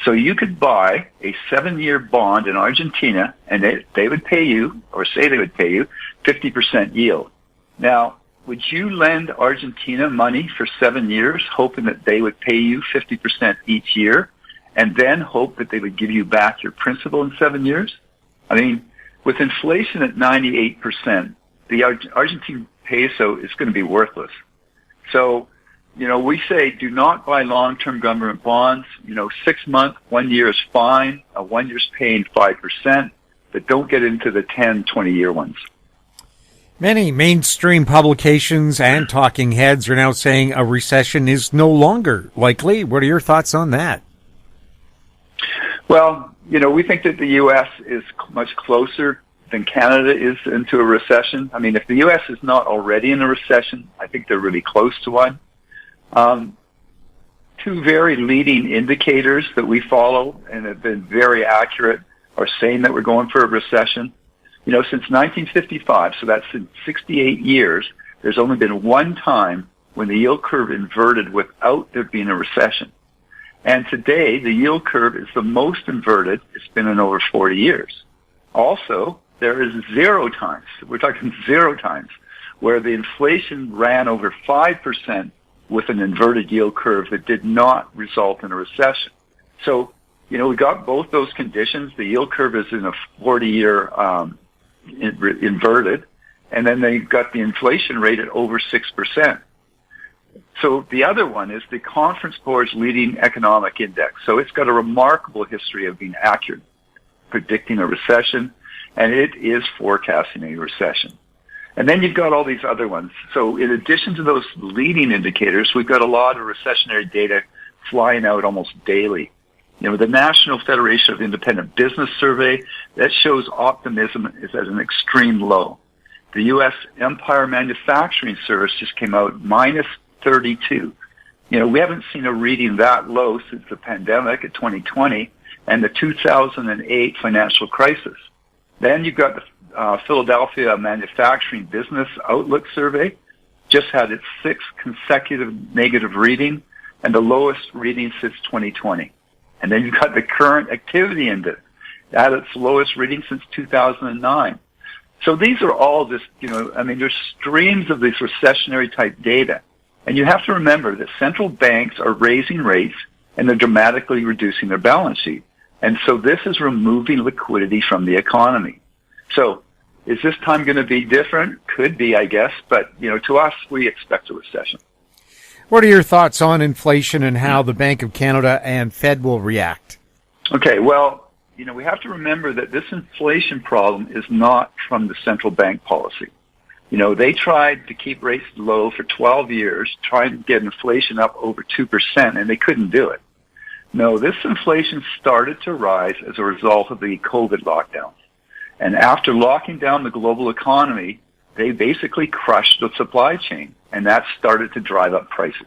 So you could buy a 7-year bond in Argentina, and they would pay you, or say they would pay you, 50% yield. Now, would you lend Argentina money for 7 years, hoping that they would pay you 50% each year, and then hope that they would give you back your principal in 7 years? I mean, with inflation at 98%, the Argentine peso is going to be worthless. So, you know, we say do not buy long-term government bonds. You know, 6 months, 1 year is fine. 1 year's paying 5%, but don't get into the 10, 20-year ones. Many mainstream publications and talking heads are now saying a recession is no longer likely. What are your thoughts on that? Well, you know, we think that the U.S. is much closer than Canada is into a recession. I mean, if the U.S. is not already in a recession, I think they're really close to one. Two very leading indicators that we follow and have been very accurate are saying that we're going for a recession. You know, since 1955, so that's in 68 years, there's only been one time when the yield curve inverted without there being a recession. And today, the yield curve is the most inverted it's been in over 40 years. Also, there is 0 times, we're talking 0 times, where the inflation ran over 5% with an inverted yield curve that did not result in a recession. So, you know, we got both those conditions. The yield curve is in a 40-year inverted, and then they got the inflation rate at over 6%. So the other one is the Conference Board's leading economic index. So it's got a remarkable history of being accurate, predicting a recession, and it is forecasting a recession. And then you've got all these other ones. So in addition to those leading indicators, we've got a lot of recessionary data flying out almost daily. You know, the National Federation of Independent Business survey, that shows optimism is at an extreme low. The U.S. Empire Manufacturing Service just came out minus 32. You know, we haven't seen a reading that low since the pandemic in 2020 and the 2008 financial crisis. Then you've got the Philadelphia Manufacturing Business Outlook survey, just had its 6th consecutive negative reading and the lowest reading since 2020. And then you've got the Current Activity Index at its lowest reading since 2009. So these are all just, you know, I mean, there's streams of this recessionary type data. And you have to remember that central banks are raising rates and they're dramatically reducing their balance sheet. And so this is removing liquidity from the economy. So is this time going to be different? Could be, I guess. But, you know, to us, we expect a recession. What are your thoughts on inflation and how the Bank of Canada and Fed will react? Okay, well, you know, we have to remember that this inflation problem is not from the central bank policy. You know, they tried to keep rates low for 12 years, trying to get inflation up over 2%, and they couldn't do it. No, this inflation started to rise as a result of the COVID lockdowns. And after locking down the global economy, they basically crushed the supply chain, and that started to drive up prices.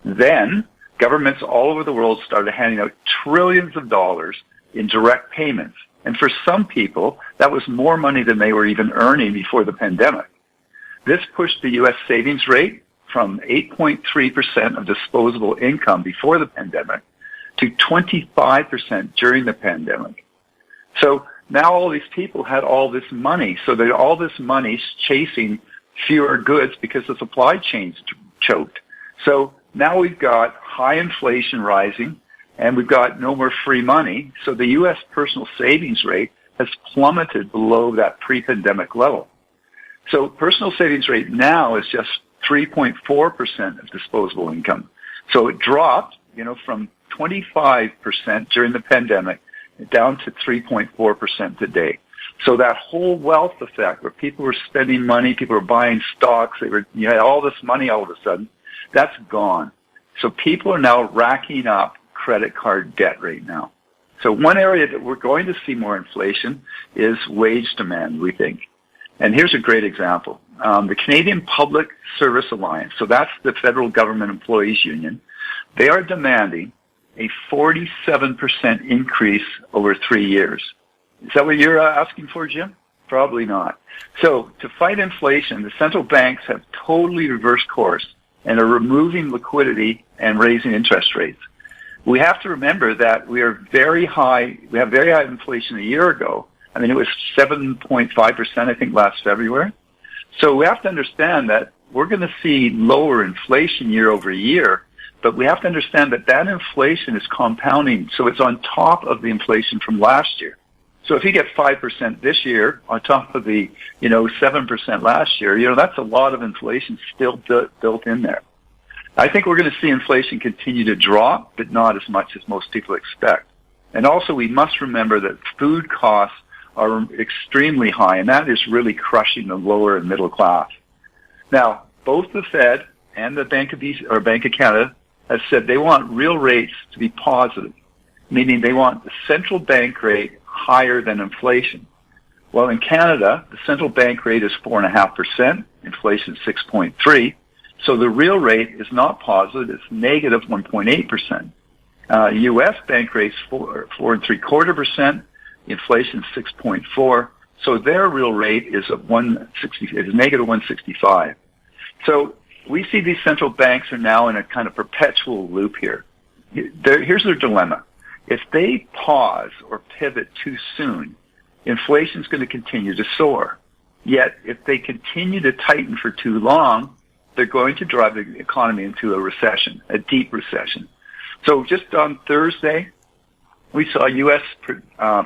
Then governments all over the world started handing out trillions of dollars in direct payments. And for some people, that was more money than they were even earning before the pandemic. This pushed the U.S. savings rate from 8.3% of disposable income before the pandemic to 25% during the pandemic. So now all these people had all this money. So that all this money's chasing fewer goods because the supply chain's choked. So now we've got high inflation rising and we've got no more free money. So the U.S. personal savings rate has plummeted below that pre-pandemic level. So personal savings rate now is just 3.4% of disposable income. So it dropped, you know, from 25% during the pandemic down to 3.4% today. So that whole wealth effect where people were spending money, people were buying stocks, you had all this money all of a sudden, that's gone. So people are now racking up credit card debt right now. So one area that we're going to see more inflation is wage demand, we think. And here's a great example. The Canadian Public Service Alliance, so that's the federal government employees union, They are demanding a 47% increase over 3 years. Is that what you're asking for, Jim? Probably not. So to fight inflation, the central banks have totally reversed course and are removing liquidity and raising interest rates. We have to remember that we have very high inflation a year ago. I mean, it was 7.5%, I think, last February. So we have to understand that we're going to see lower inflation year over year, but we have to understand that that inflation is compounding, so it's on top of the inflation from last year. So if you get 5% this year on top of the, 7% last year, that's a lot of inflation still built in there. I think we're going to see inflation continue to drop, but not as much as most people expect. And also we must remember that food costs are extremely high, and that is really crushing the lower and middle class. Now, both the Fed and the Bank of Canada have said they want real rates to be positive, meaning they want the central bank rate higher than inflation. Well, in Canada, the central bank rate is 4.5%, inflation is 6.3%, so the real rate is not positive, it's negative 1.8%. U.S. bank rate's 4.75%, inflation is 6.4%, so their real rate is negative 165. So we see these central banks are now in a kind of perpetual loop here. Here's their dilemma. If they pause or pivot too soon, inflation is going to continue to soar. Yet, if they continue to tighten for too long, they're going to drive the economy into a recession, a deep recession. So just on Thursday, we saw U.S.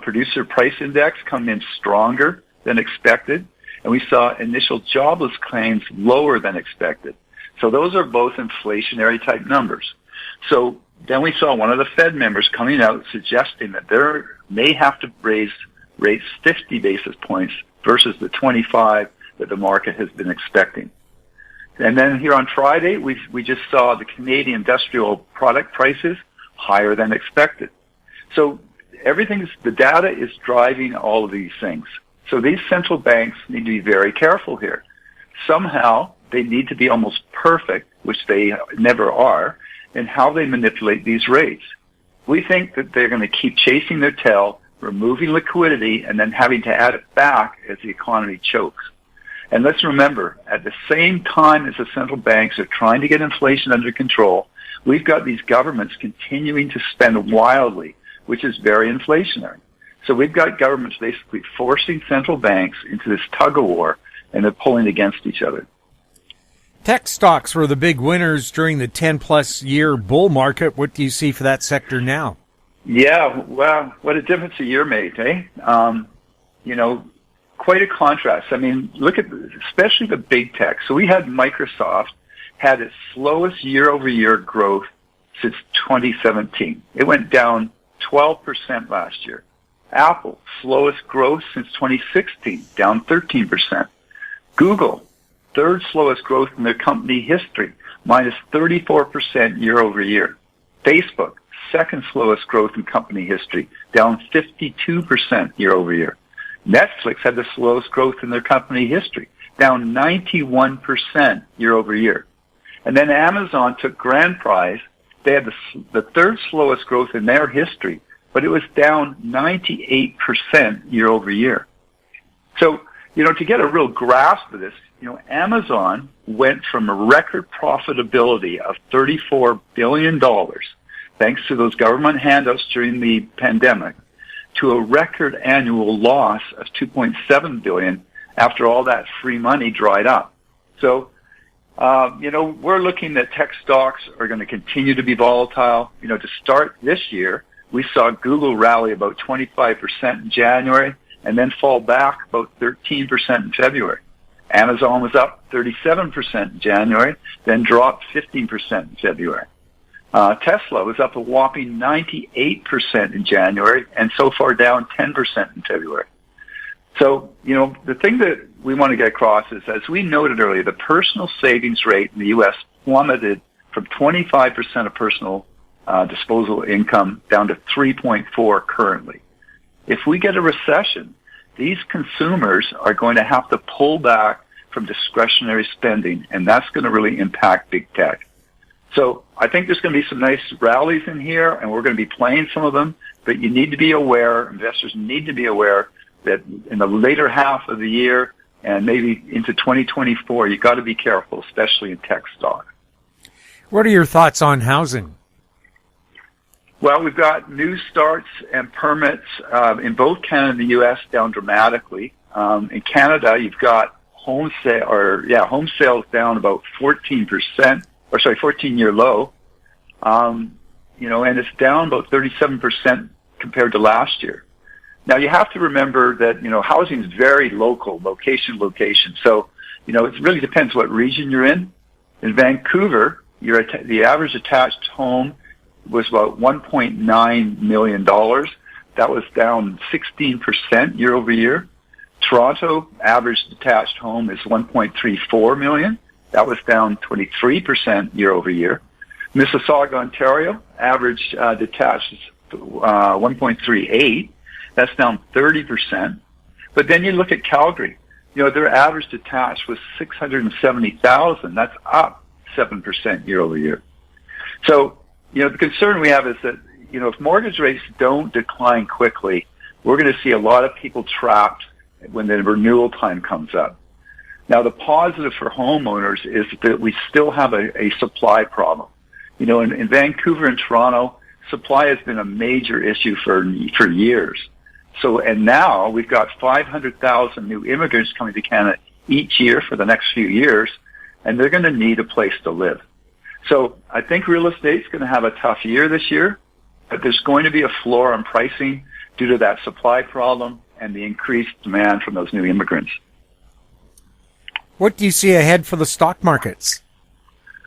producer price index come in stronger than expected, and we saw initial jobless claims lower than expected. So those are both inflationary type numbers. So then we saw one of the Fed members coming out suggesting that they may have to raise rates 50 basis points versus the 25 that the market has been expecting. And then here on Friday, we just saw the Canadian industrial product prices higher than expected. So the data is driving all of these things. So these central banks need to be very careful here. Somehow they need to be almost perfect, which they never are, in how they manipulate these rates. We think that they're going to keep chasing their tail, removing liquidity, and then having to add it back as the economy chokes. And let's remember, at the same time as the central banks are trying to get inflation under control, we've got these governments continuing to spend wildly, which is very inflationary. So we've got governments basically forcing central banks into this tug-of-war, and they're pulling against each other. Tech stocks were the big winners during the 10-plus year bull market. What do you see for that sector now? Yeah, well, what a difference a year made, eh? Quite a contrast. I mean, look at especially the big tech. So we had Microsoft had its slowest year-over-year growth since 2017. It went down 12% last year. Apple, slowest growth since 2016, down 13%. Google, third slowest growth in their company history, minus 34% year over year. Facebook, second slowest growth in company history, down 52% year over year. Netflix had the slowest growth in their company history, down 91% year over year. And then Amazon took grand prize. They had the third slowest growth in their history, but it was down 98% year over year. So, to get a real grasp of this, Amazon went from a record profitability of $34 billion, thanks to those government handouts during the pandemic, to a record annual loss of $2.7 billion after all that free money dried up. So, we're looking that tech stocks are going to continue to be volatile. To start this year, we saw Google rally about 25% in January and then fall back about 13% in February. Amazon was up 37% in January, then dropped 15% in February. Tesla was up a whopping 98% in January and so far down 10% in February. So, the thing that we want to get across is, as we noted earlier, the personal savings rate in the U.S. plummeted from 25% of personal disposable income down to 3.4% currently. If we get a recession, these consumers are going to have to pull back from discretionary spending, and that's going to really impact big tech. So I think there's going to be some nice rallies in here, and we're going to be playing some of them. But you need to be aware, investors need to be aware that in the later half of the year and maybe into 2024, you got to be careful, especially in tech stock. What are your thoughts on housing? Well, we've got new starts and permits in both Canada and the U.S. down dramatically. In Canada, you've got home sales down about 14%, 14-year low. And it's down about 37% compared to last year. Now, you have to remember that, housing is very local, location. So, it really depends what region you're in. In Vancouver, the average attached home was about $1.9 million. That was down 16% year over year. Toronto, average detached home is $1.34 million. That was down 23% year over year. Mississauga, Ontario, average detached is 1.38. That's down 30%. But then you look at Calgary. Their average detached was 670,000. That's up 7% year over year. So, the concern we have is that, if mortgage rates don't decline quickly, we're going to see a lot of people trapped when the renewal time comes up. Now, the positive for homeowners is that we still have a supply problem. In Vancouver and Toronto, supply has been a major issue for years. So, and now we've got 500,000 new immigrants coming to Canada each year for the next few years, and they're going to need a place to live. So I think real estate's going to have a tough year this year, but there's going to be a floor on pricing due to that supply problem and the increased demand from those new immigrants. What do you see ahead for the stock markets?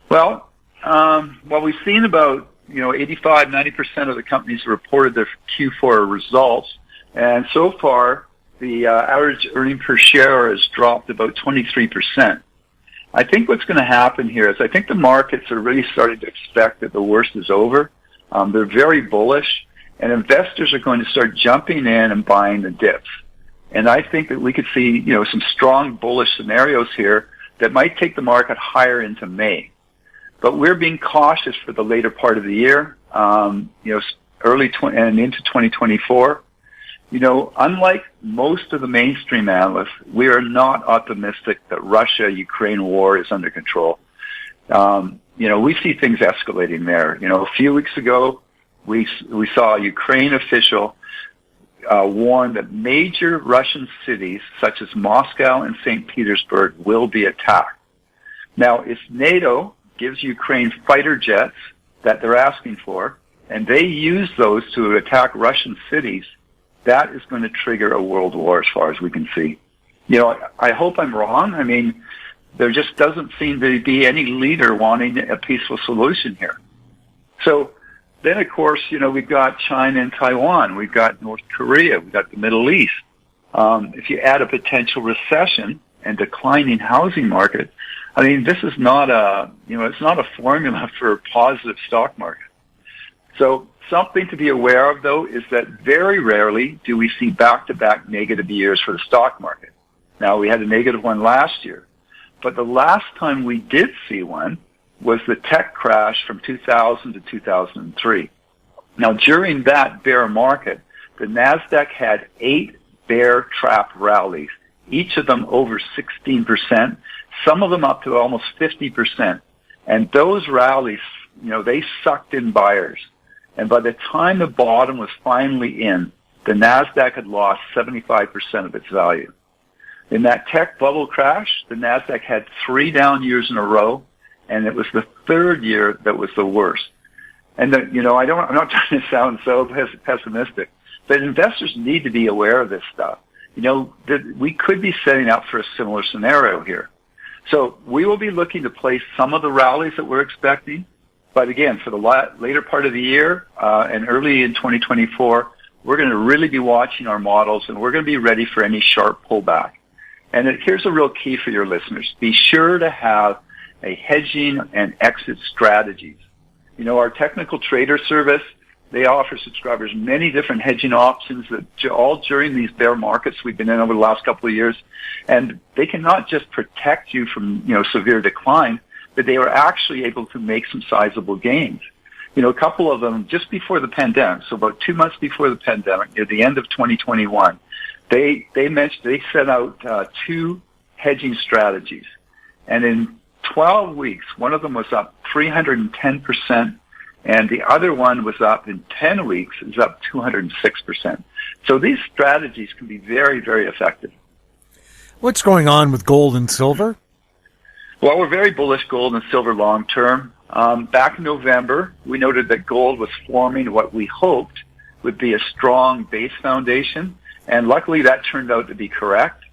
Well, we've seen about 85-90% of the companies reported their Q4 results, and so far the average earning per share has dropped about 23%. I think what's going to happen here is I think the markets are really starting to expect that the worst is over. They're very bullish, and investors are going to start jumping in and buying the dips. And I think that we could see, some strong bullish scenarios here that might take the market higher into May. But we're being cautious for the later part of the year, and into 2024. Unlike most of the mainstream analysts, we are not optimistic that Russia-Ukraine war is under control. We see things escalating there. A few weeks ago, we saw a Ukraine official warn that major Russian cities, such as Moscow and St. Petersburg, will be attacked. Now, if NATO gives Ukraine fighter jets that they're asking for, and they use those to attack Russian cities, that is going to trigger a world war as far as we can see. I hope I'm wrong. I mean, there just doesn't seem to be any leader wanting a peaceful solution here. So then, of course, we've got China and Taiwan. We've got North Korea. We've got the Middle East. If you add a potential recession and declining housing market, I mean, this is not it's not a formula for a positive stock market. So something to be aware of, though, is that very rarely do we see back-to-back negative years for the stock market. Now, we had a negative one last year, but the last time we did see one was the tech crash from 2000 to 2003. Now, during that bear market, the NASDAQ had 8 bear trap rallies, each of them over 16%, some of them up to almost 50%. And those rallies, they sucked in buyers. And by the time the bottom was finally in, the NASDAQ had lost 75% of its value. In that tech bubble crash, the NASDAQ had 3 down years in a row, and it was the third year that was the worst. And I'm not trying to sound so pessimistic, but investors need to be aware of this stuff. That we could be setting up for a similar scenario here. So we will be looking to place some of the rallies that we're expecting. But again, for the later part of the year and early in 2024, we're going to really be watching our models, and we're going to be ready for any sharp pullback. And here's a real key for your listeners. Be sure to have a hedging and exit strategies. Our technical trader service, they offer subscribers many different hedging options that all during these bear markets we've been in over the last couple of years. And they can not just protect you from, severe decline, but they were actually able to make some sizable gains. You know, a couple of them just before the pandemic, so about 2 months before the pandemic, near the end of 2021, they set out 2 hedging strategies. And in 12 weeks, one of them was up 310%, and the other one was up in 10 weeks, is up 206%. So these strategies can be very, very effective. What's going on with gold and silver? Well, we're very bullish gold and silver long term. Back in November, we noted that gold was forming what we hoped would be a strong base foundation, and luckily that turned out to be correct.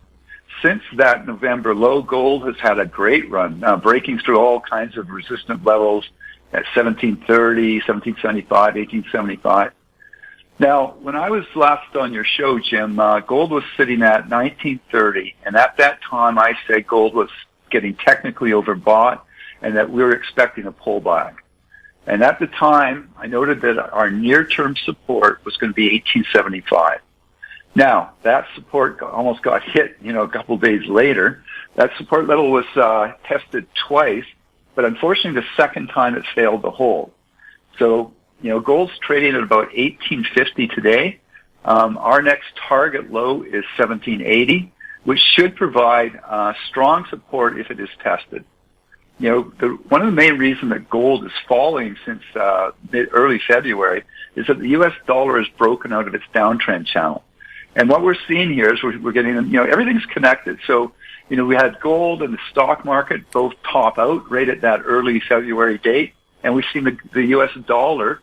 Since that November low, gold has had a great run, breaking through all kinds of resistant levels at 1730, 1775, 1875. Now, when I was last on your show, Jim, gold was sitting at 1930, and at that time I said gold was getting technically overbought and that we were expecting a pullback. And at the time, I noted that our near-term support was going to be 1875. Now, that support almost got hit, a couple of days later. That support level was tested twice, but unfortunately the second time it failed to hold. So, gold's trading at about 1850 today. Our next target low is 1780, which should provide strong support if it is tested. One of the main reasons that gold is falling since early February is that the U.S. dollar has broken out of its downtrend channel. And what we're seeing here is we're getting, everything's connected. So, we had gold and the stock market both top out right at that early February date, and we've seen the U.S. dollar,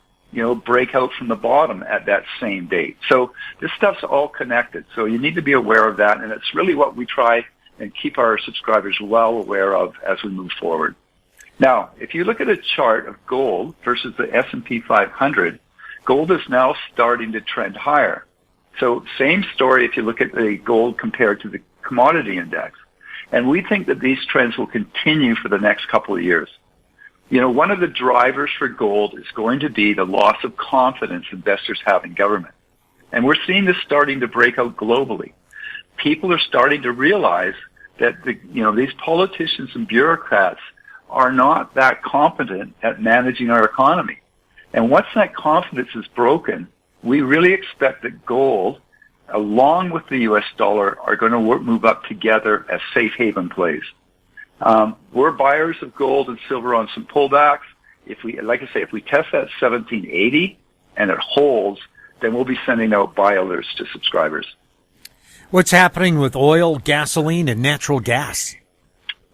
break out from the bottom at that same date. So this stuff's all connected. So you need to be aware of that, and it's really what we try and keep our subscribers well aware of as we move forward. Now, if you look at a chart of gold versus the S&P 500, gold is now starting to trend higher. So same story if you look at the gold compared to the commodity index. And we think that these trends will continue for the next couple of years. One of the drivers for gold is going to be the loss of confidence investors have in government. And we're seeing this starting to break out globally. People are starting to realize that these politicians and bureaucrats are not that competent at managing our economy. And once that confidence is broken, we really expect that gold, along with the U.S. dollar, are going to move up together as safe haven plays. We're buyers of gold and silver on some pullbacks. If we test that 1780 and it holds, then we'll be sending out buy alerts to subscribers. What's happening with oil, gasoline, and natural gas?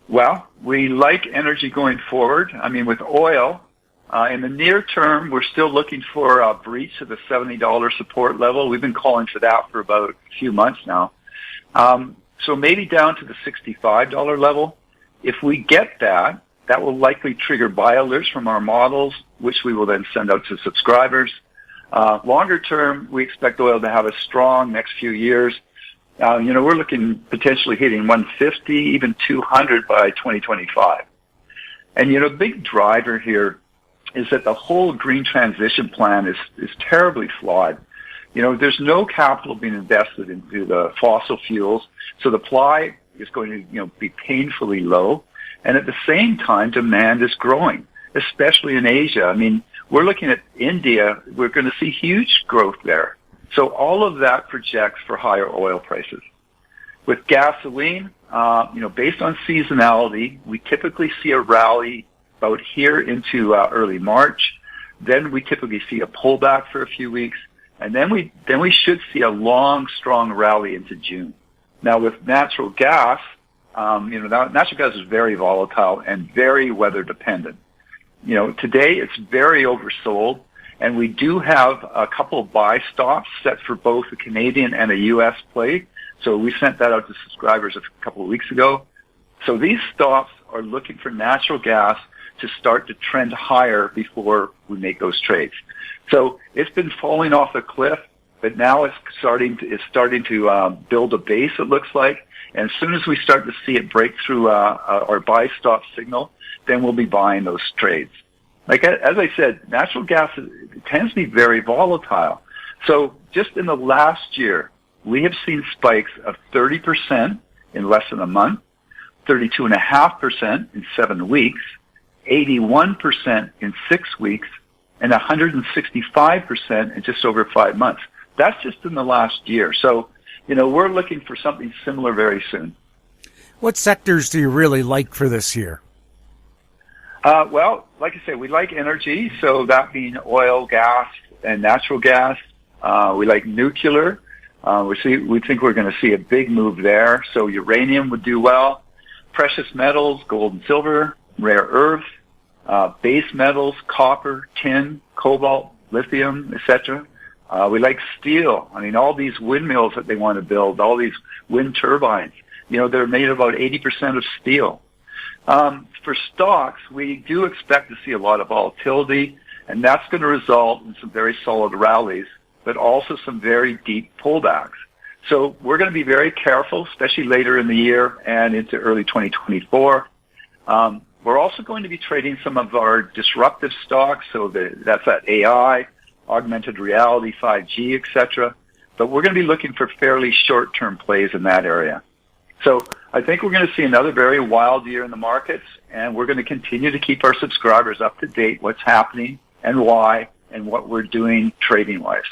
Well, we like energy going forward. With oil, in the near term, we're still looking for a breach of the $70 support level. We've been calling for that for about a few months now. So maybe down to the $65 level. If we get that, that will likely trigger buy alerts from our models, which we will then send out to subscribers. Longer term, we expect oil to have a strong next few years. We're looking potentially hitting 150, even 200 by 2025. And, the big driver here is that the whole green transition plan is terribly flawed. There's no capital being invested into the fossil fuels, so the supply is going to, be painfully low. And at the same time, demand is growing, especially in Asia. We're looking at India. We're going to see huge growth there. So all of that projects for higher oil prices. With gasoline, based on seasonality, we typically see a rally about here into early March. Then we typically see a pullback for a few weeks, and then we should see a long, strong rally into June. Now, with natural gas, natural gas is very volatile and very weather dependent. Today it's very oversold, and we do have a couple of buy stops set for both a Canadian and a U.S. play. So we sent that out to subscribers a couple of weeks ago. So these stops are looking for natural gas to start to trend higher before we make those trades. So it's been falling off a cliff, but now it's starting to build a base, it looks like. And as soon as we start to see it break through our buy stop signal, then we'll be buying those trades. As I said, natural gas tends to be very volatile. So just in the last year, we have seen spikes of 30% in less than a month, 32.5% in 7 weeks, 81% in 6 weeks, and 165% in just over 5 months. That's just in the last year. So, we're looking for something similar very soon. What sectors do you really like for this year? Well, like I say, we like energy, so that being oil, gas, and natural gas. We like nuclear. We think we're going to see a big move there. So uranium would do well. Precious metals, gold and silver, rare earth, base metals, copper, tin, cobalt, lithium, etc. We like steel. I mean, all these windmills that they want to build, all these wind turbines, they're made of about 80% of steel. For stocks, we do expect to see a lot of volatility, and that's going to result in some very solid rallies, but also some very deep pullbacks. So we're going to be very careful, especially later in the year and into early 2024. We're also going to be trading some of our disruptive stocks, so that's that AI, augmented reality, 5G, etc. But we're going to be looking for fairly short-term plays in that area. So I think we're going to see another very wild year in the markets, and we're going to continue to keep our subscribers up to date, what's happening and why, and what we're doing trading-wise.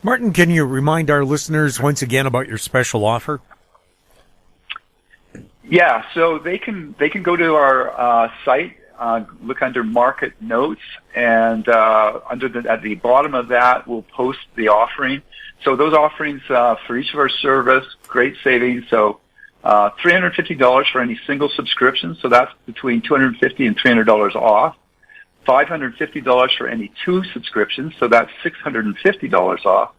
Martin, can you remind our listeners once again about your special offer? Yeah, so they can go to our site, look under Market Notes, and at the bottom of that, we'll post the offering. So those offerings for each of our service, great savings. So $350 for any single subscription, so that's between $250 and $300 off. $550 for any 2 subscriptions, so that's $650 off.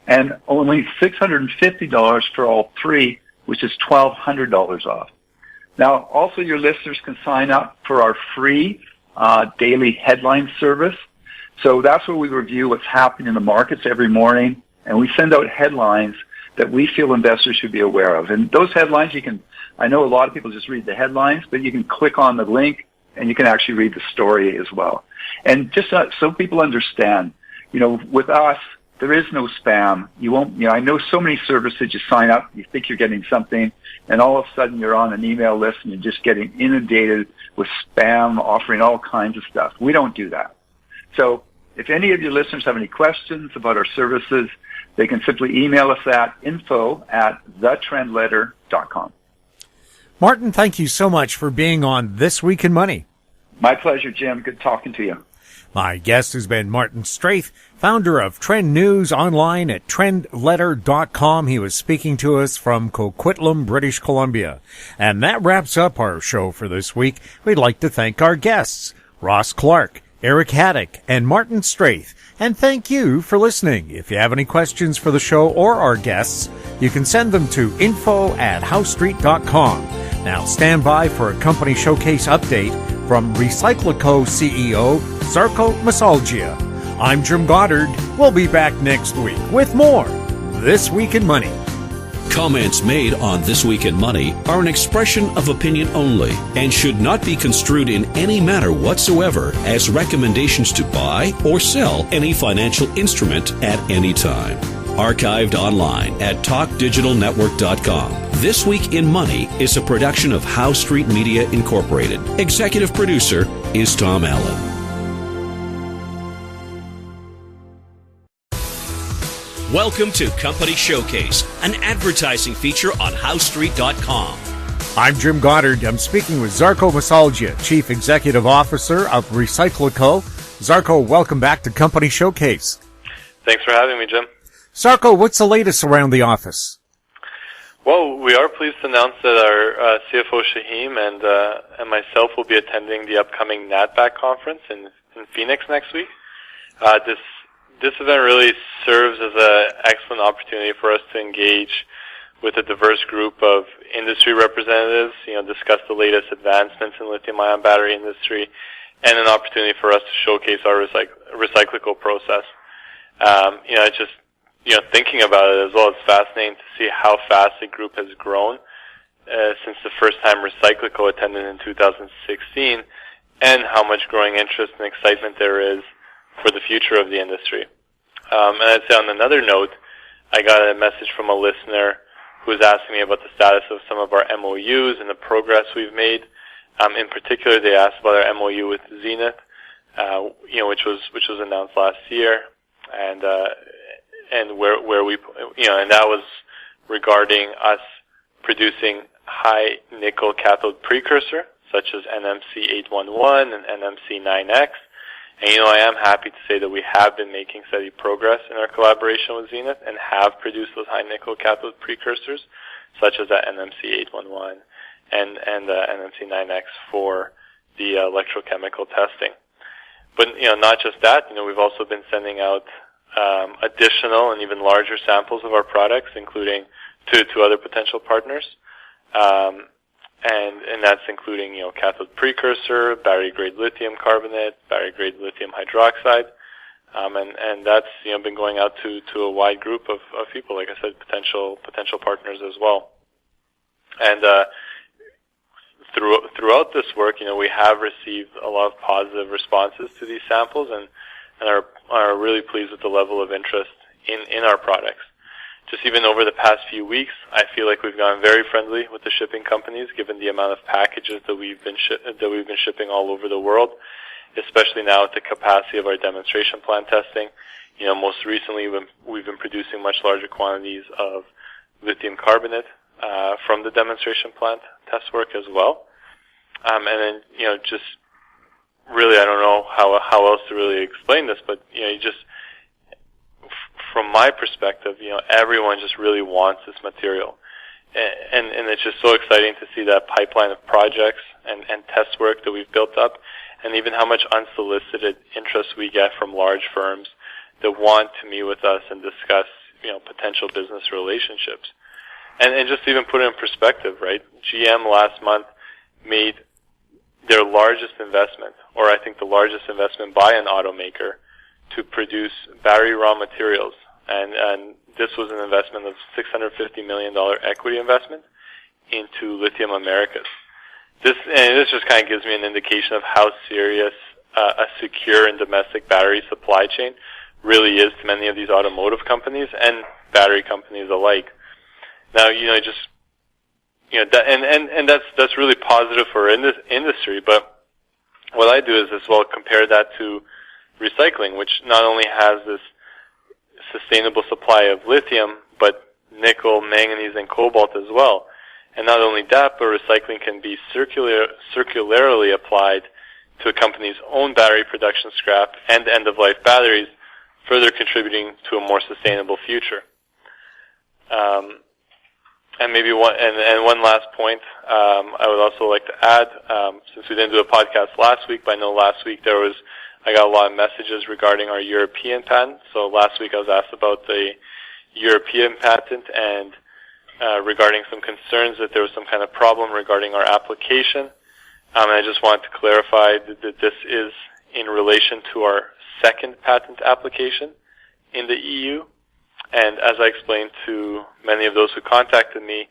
And only $650 for all 3, which is $1,200 off. Now, also your listeners can sign up for our free daily headline service. So that's where we review what's happening in the markets every morning, and we send out headlines that we feel investors should be aware of. And those headlines, I know a lot of people just read the headlines, but you can click on the link and you can actually read the story as well. And just so people understand, with us, there is no spam. You won't, I know so many services, you sign up, you think you're getting something, and all of a sudden you're on an email list and you're just getting inundated with spam offering all kinds of stuff. We don't do that. So if any of your listeners have any questions about our services, they can simply email us at info@thetrendletter.com. Martin, thank you so much for being on This Week in Money. My pleasure, Jim. Good talking to you. My guest has been Martin Straith, founder of Trend News online at trendletter.com. He was speaking to us from Coquitlam, British Columbia. And that wraps up our show for this week. We'd like to thank our guests, Ross Clark, Eric Hadik, and Martin Straith. And thank you for listening. If you have any questions for the show or our guests, you can send them to info@howstreet.com. Now stand by for a company showcase update from RecycLiCo CEO Zarko Meseldzija. I'm Jim Goddard. We'll be back next week with more This Week in Money. Comments made on This Week in Money are an expression of opinion only and should not be construed in any manner whatsoever as recommendations to buy or sell any financial instrument at any time. Archived online at talkdigitalnetwork.com. This Week in Money is a production of Howe Street Media Incorporated. Executive producer is Tom Allen. Welcome to Company Showcase, an advertising feature on HoweStreet.com. I'm Jim Goddard. I'm speaking with Zarko Meseldzija, Chief Executive Officer of RecycLiCo. Zarko, welcome back to Company Showcase. Thanks for having me, Jim. Zarko, what's the latest around the office? Well, we are pleased to announce that our CFO Shaheem and myself will be attending the upcoming NAATBATT conference in Phoenix next week. This event really serves as an excellent opportunity for us to engage with a diverse group of industry representatives, discuss the latest advancements in lithium-ion battery industry, and an opportunity for us to showcase our RecycLiCo process. It's just, thinking about it as well, it's fascinating to see how fast the group has grown since the first time RecycLiCo attended in 2016, and how much growing interest and excitement there is for the future of the industry. And I'd say on another note, I got a message from a listener who was asking me about the status of some of our MOUs and the progress we've made. In particular, they asked about our MOU with Zenith, which was announced last year, and where we, and that was regarding us producing high nickel cathode precursor, such as NMC811 and NMC9X. And, I am happy to say that we have been making steady progress in our collaboration with Zenith and have produced those high nickel cathode precursors, such as that NMC811 and NMC9X for the electrochemical testing. But, not just that, we've also been sending out additional and even larger samples of our products, including to other potential partners. And that's including, cathode precursor, battery-grade lithium carbonate, battery-grade lithium hydroxide. And that's, been going out to a wide group of people, like I said, potential partners as well. And, throughout this work, we have received a lot of positive responses to these samples and are really pleased with the level of interest in our products. Just even over the past few weeks, I feel like we've gotten very friendly with the shipping companies, given the amount of packages that we've been shipping all over the world, especially now at the capacity of our demonstration plant testing. Most recently we've been producing much larger quantities of lithium carbonate from the demonstration plant test work as well. And then, just really, I don't know how else to really explain this, but from my perspective, everyone just really wants this material. And it's just so exciting to see that pipeline of projects and test work that we've built up, and even how much unsolicited interest we get from large firms that want to meet with us and discuss, potential business relationships. And just even put it in perspective, right? GM last month made their largest investment, or I think the largest investment by an automaker, to produce battery raw materials. And this was an investment of $650 million equity investment into Lithium Americas. This just kind of gives me an indication of how serious a secure and domestic battery supply chain really is to many of these automotive companies and battery companies alike. Now, that's really positive for industry, but what I do is as well compare that to recycling, which not only has this sustainable supply of lithium, but nickel, manganese, and cobalt as well. And not only that, but recycling can be circularly applied to a company's own battery production scrap and end-of-life batteries, further contributing to a more sustainable future. And maybe one last point I would also like to add, since we didn't do a podcast last week, but I know last week I got a lot of messages regarding our European patent. So last week I was asked about the European patent and regarding some concerns that there was some kind of problem regarding our application. And I just wanted to clarify that this is in relation to our second patent application in the EU. And as I explained to many of those who contacted me,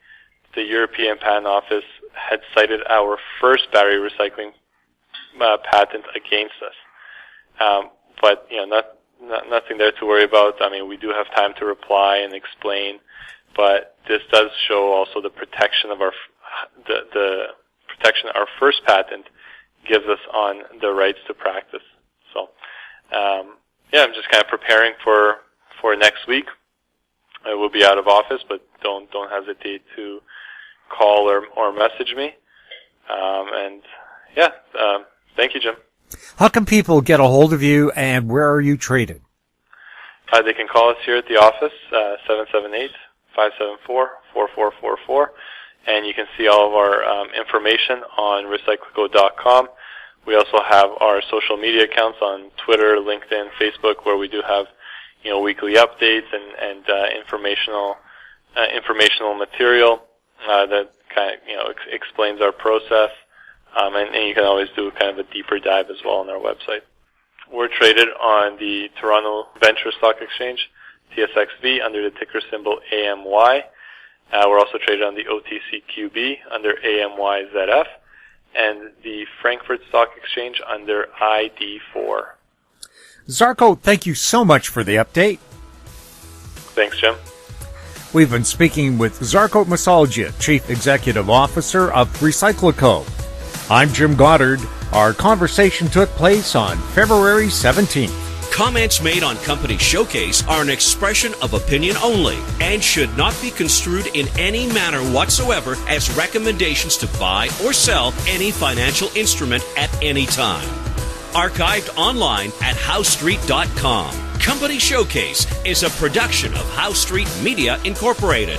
the European Patent Office had cited our first battery recycling patent against us. But nothing there to worry about. I mean, we do have time to reply and explain, but this does show also the protection of our first patent gives us on the rights to practice. So, I'm just kind of preparing for next week. I will be out of office, but don't hesitate to call or message me. Thank you, Jim. How can people get a hold of you, and where are you traded? They can call us here at the office, 778-574-4444, and you can see all of our information on RecycLiCo.com. We also have our social media accounts on Twitter, LinkedIn, Facebook, where we do have weekly updates and informational material that kind of explains our process. And you can always do kind of a deeper dive as well on our website. We're traded on the Toronto Venture Stock Exchange, TSXV, under the ticker symbol AMY. We're also traded on the OTCQB under AMY.ZF, and the Frankfurt Stock Exchange under ID4. Zarko, thank you so much for the update. Thanks, Jim. We've been speaking with Zarko Meseldzija, Chief Executive Officer of RecycLiCo. I'm Jim Goddard. Our conversation took place on February 17th. Comments made on Company Showcase are an expression of opinion only and should not be construed in any manner whatsoever as recommendations to buy or sell any financial instrument at any time. Archived online at HowStreet.com. Company Showcase is a production of How Street Media Incorporated.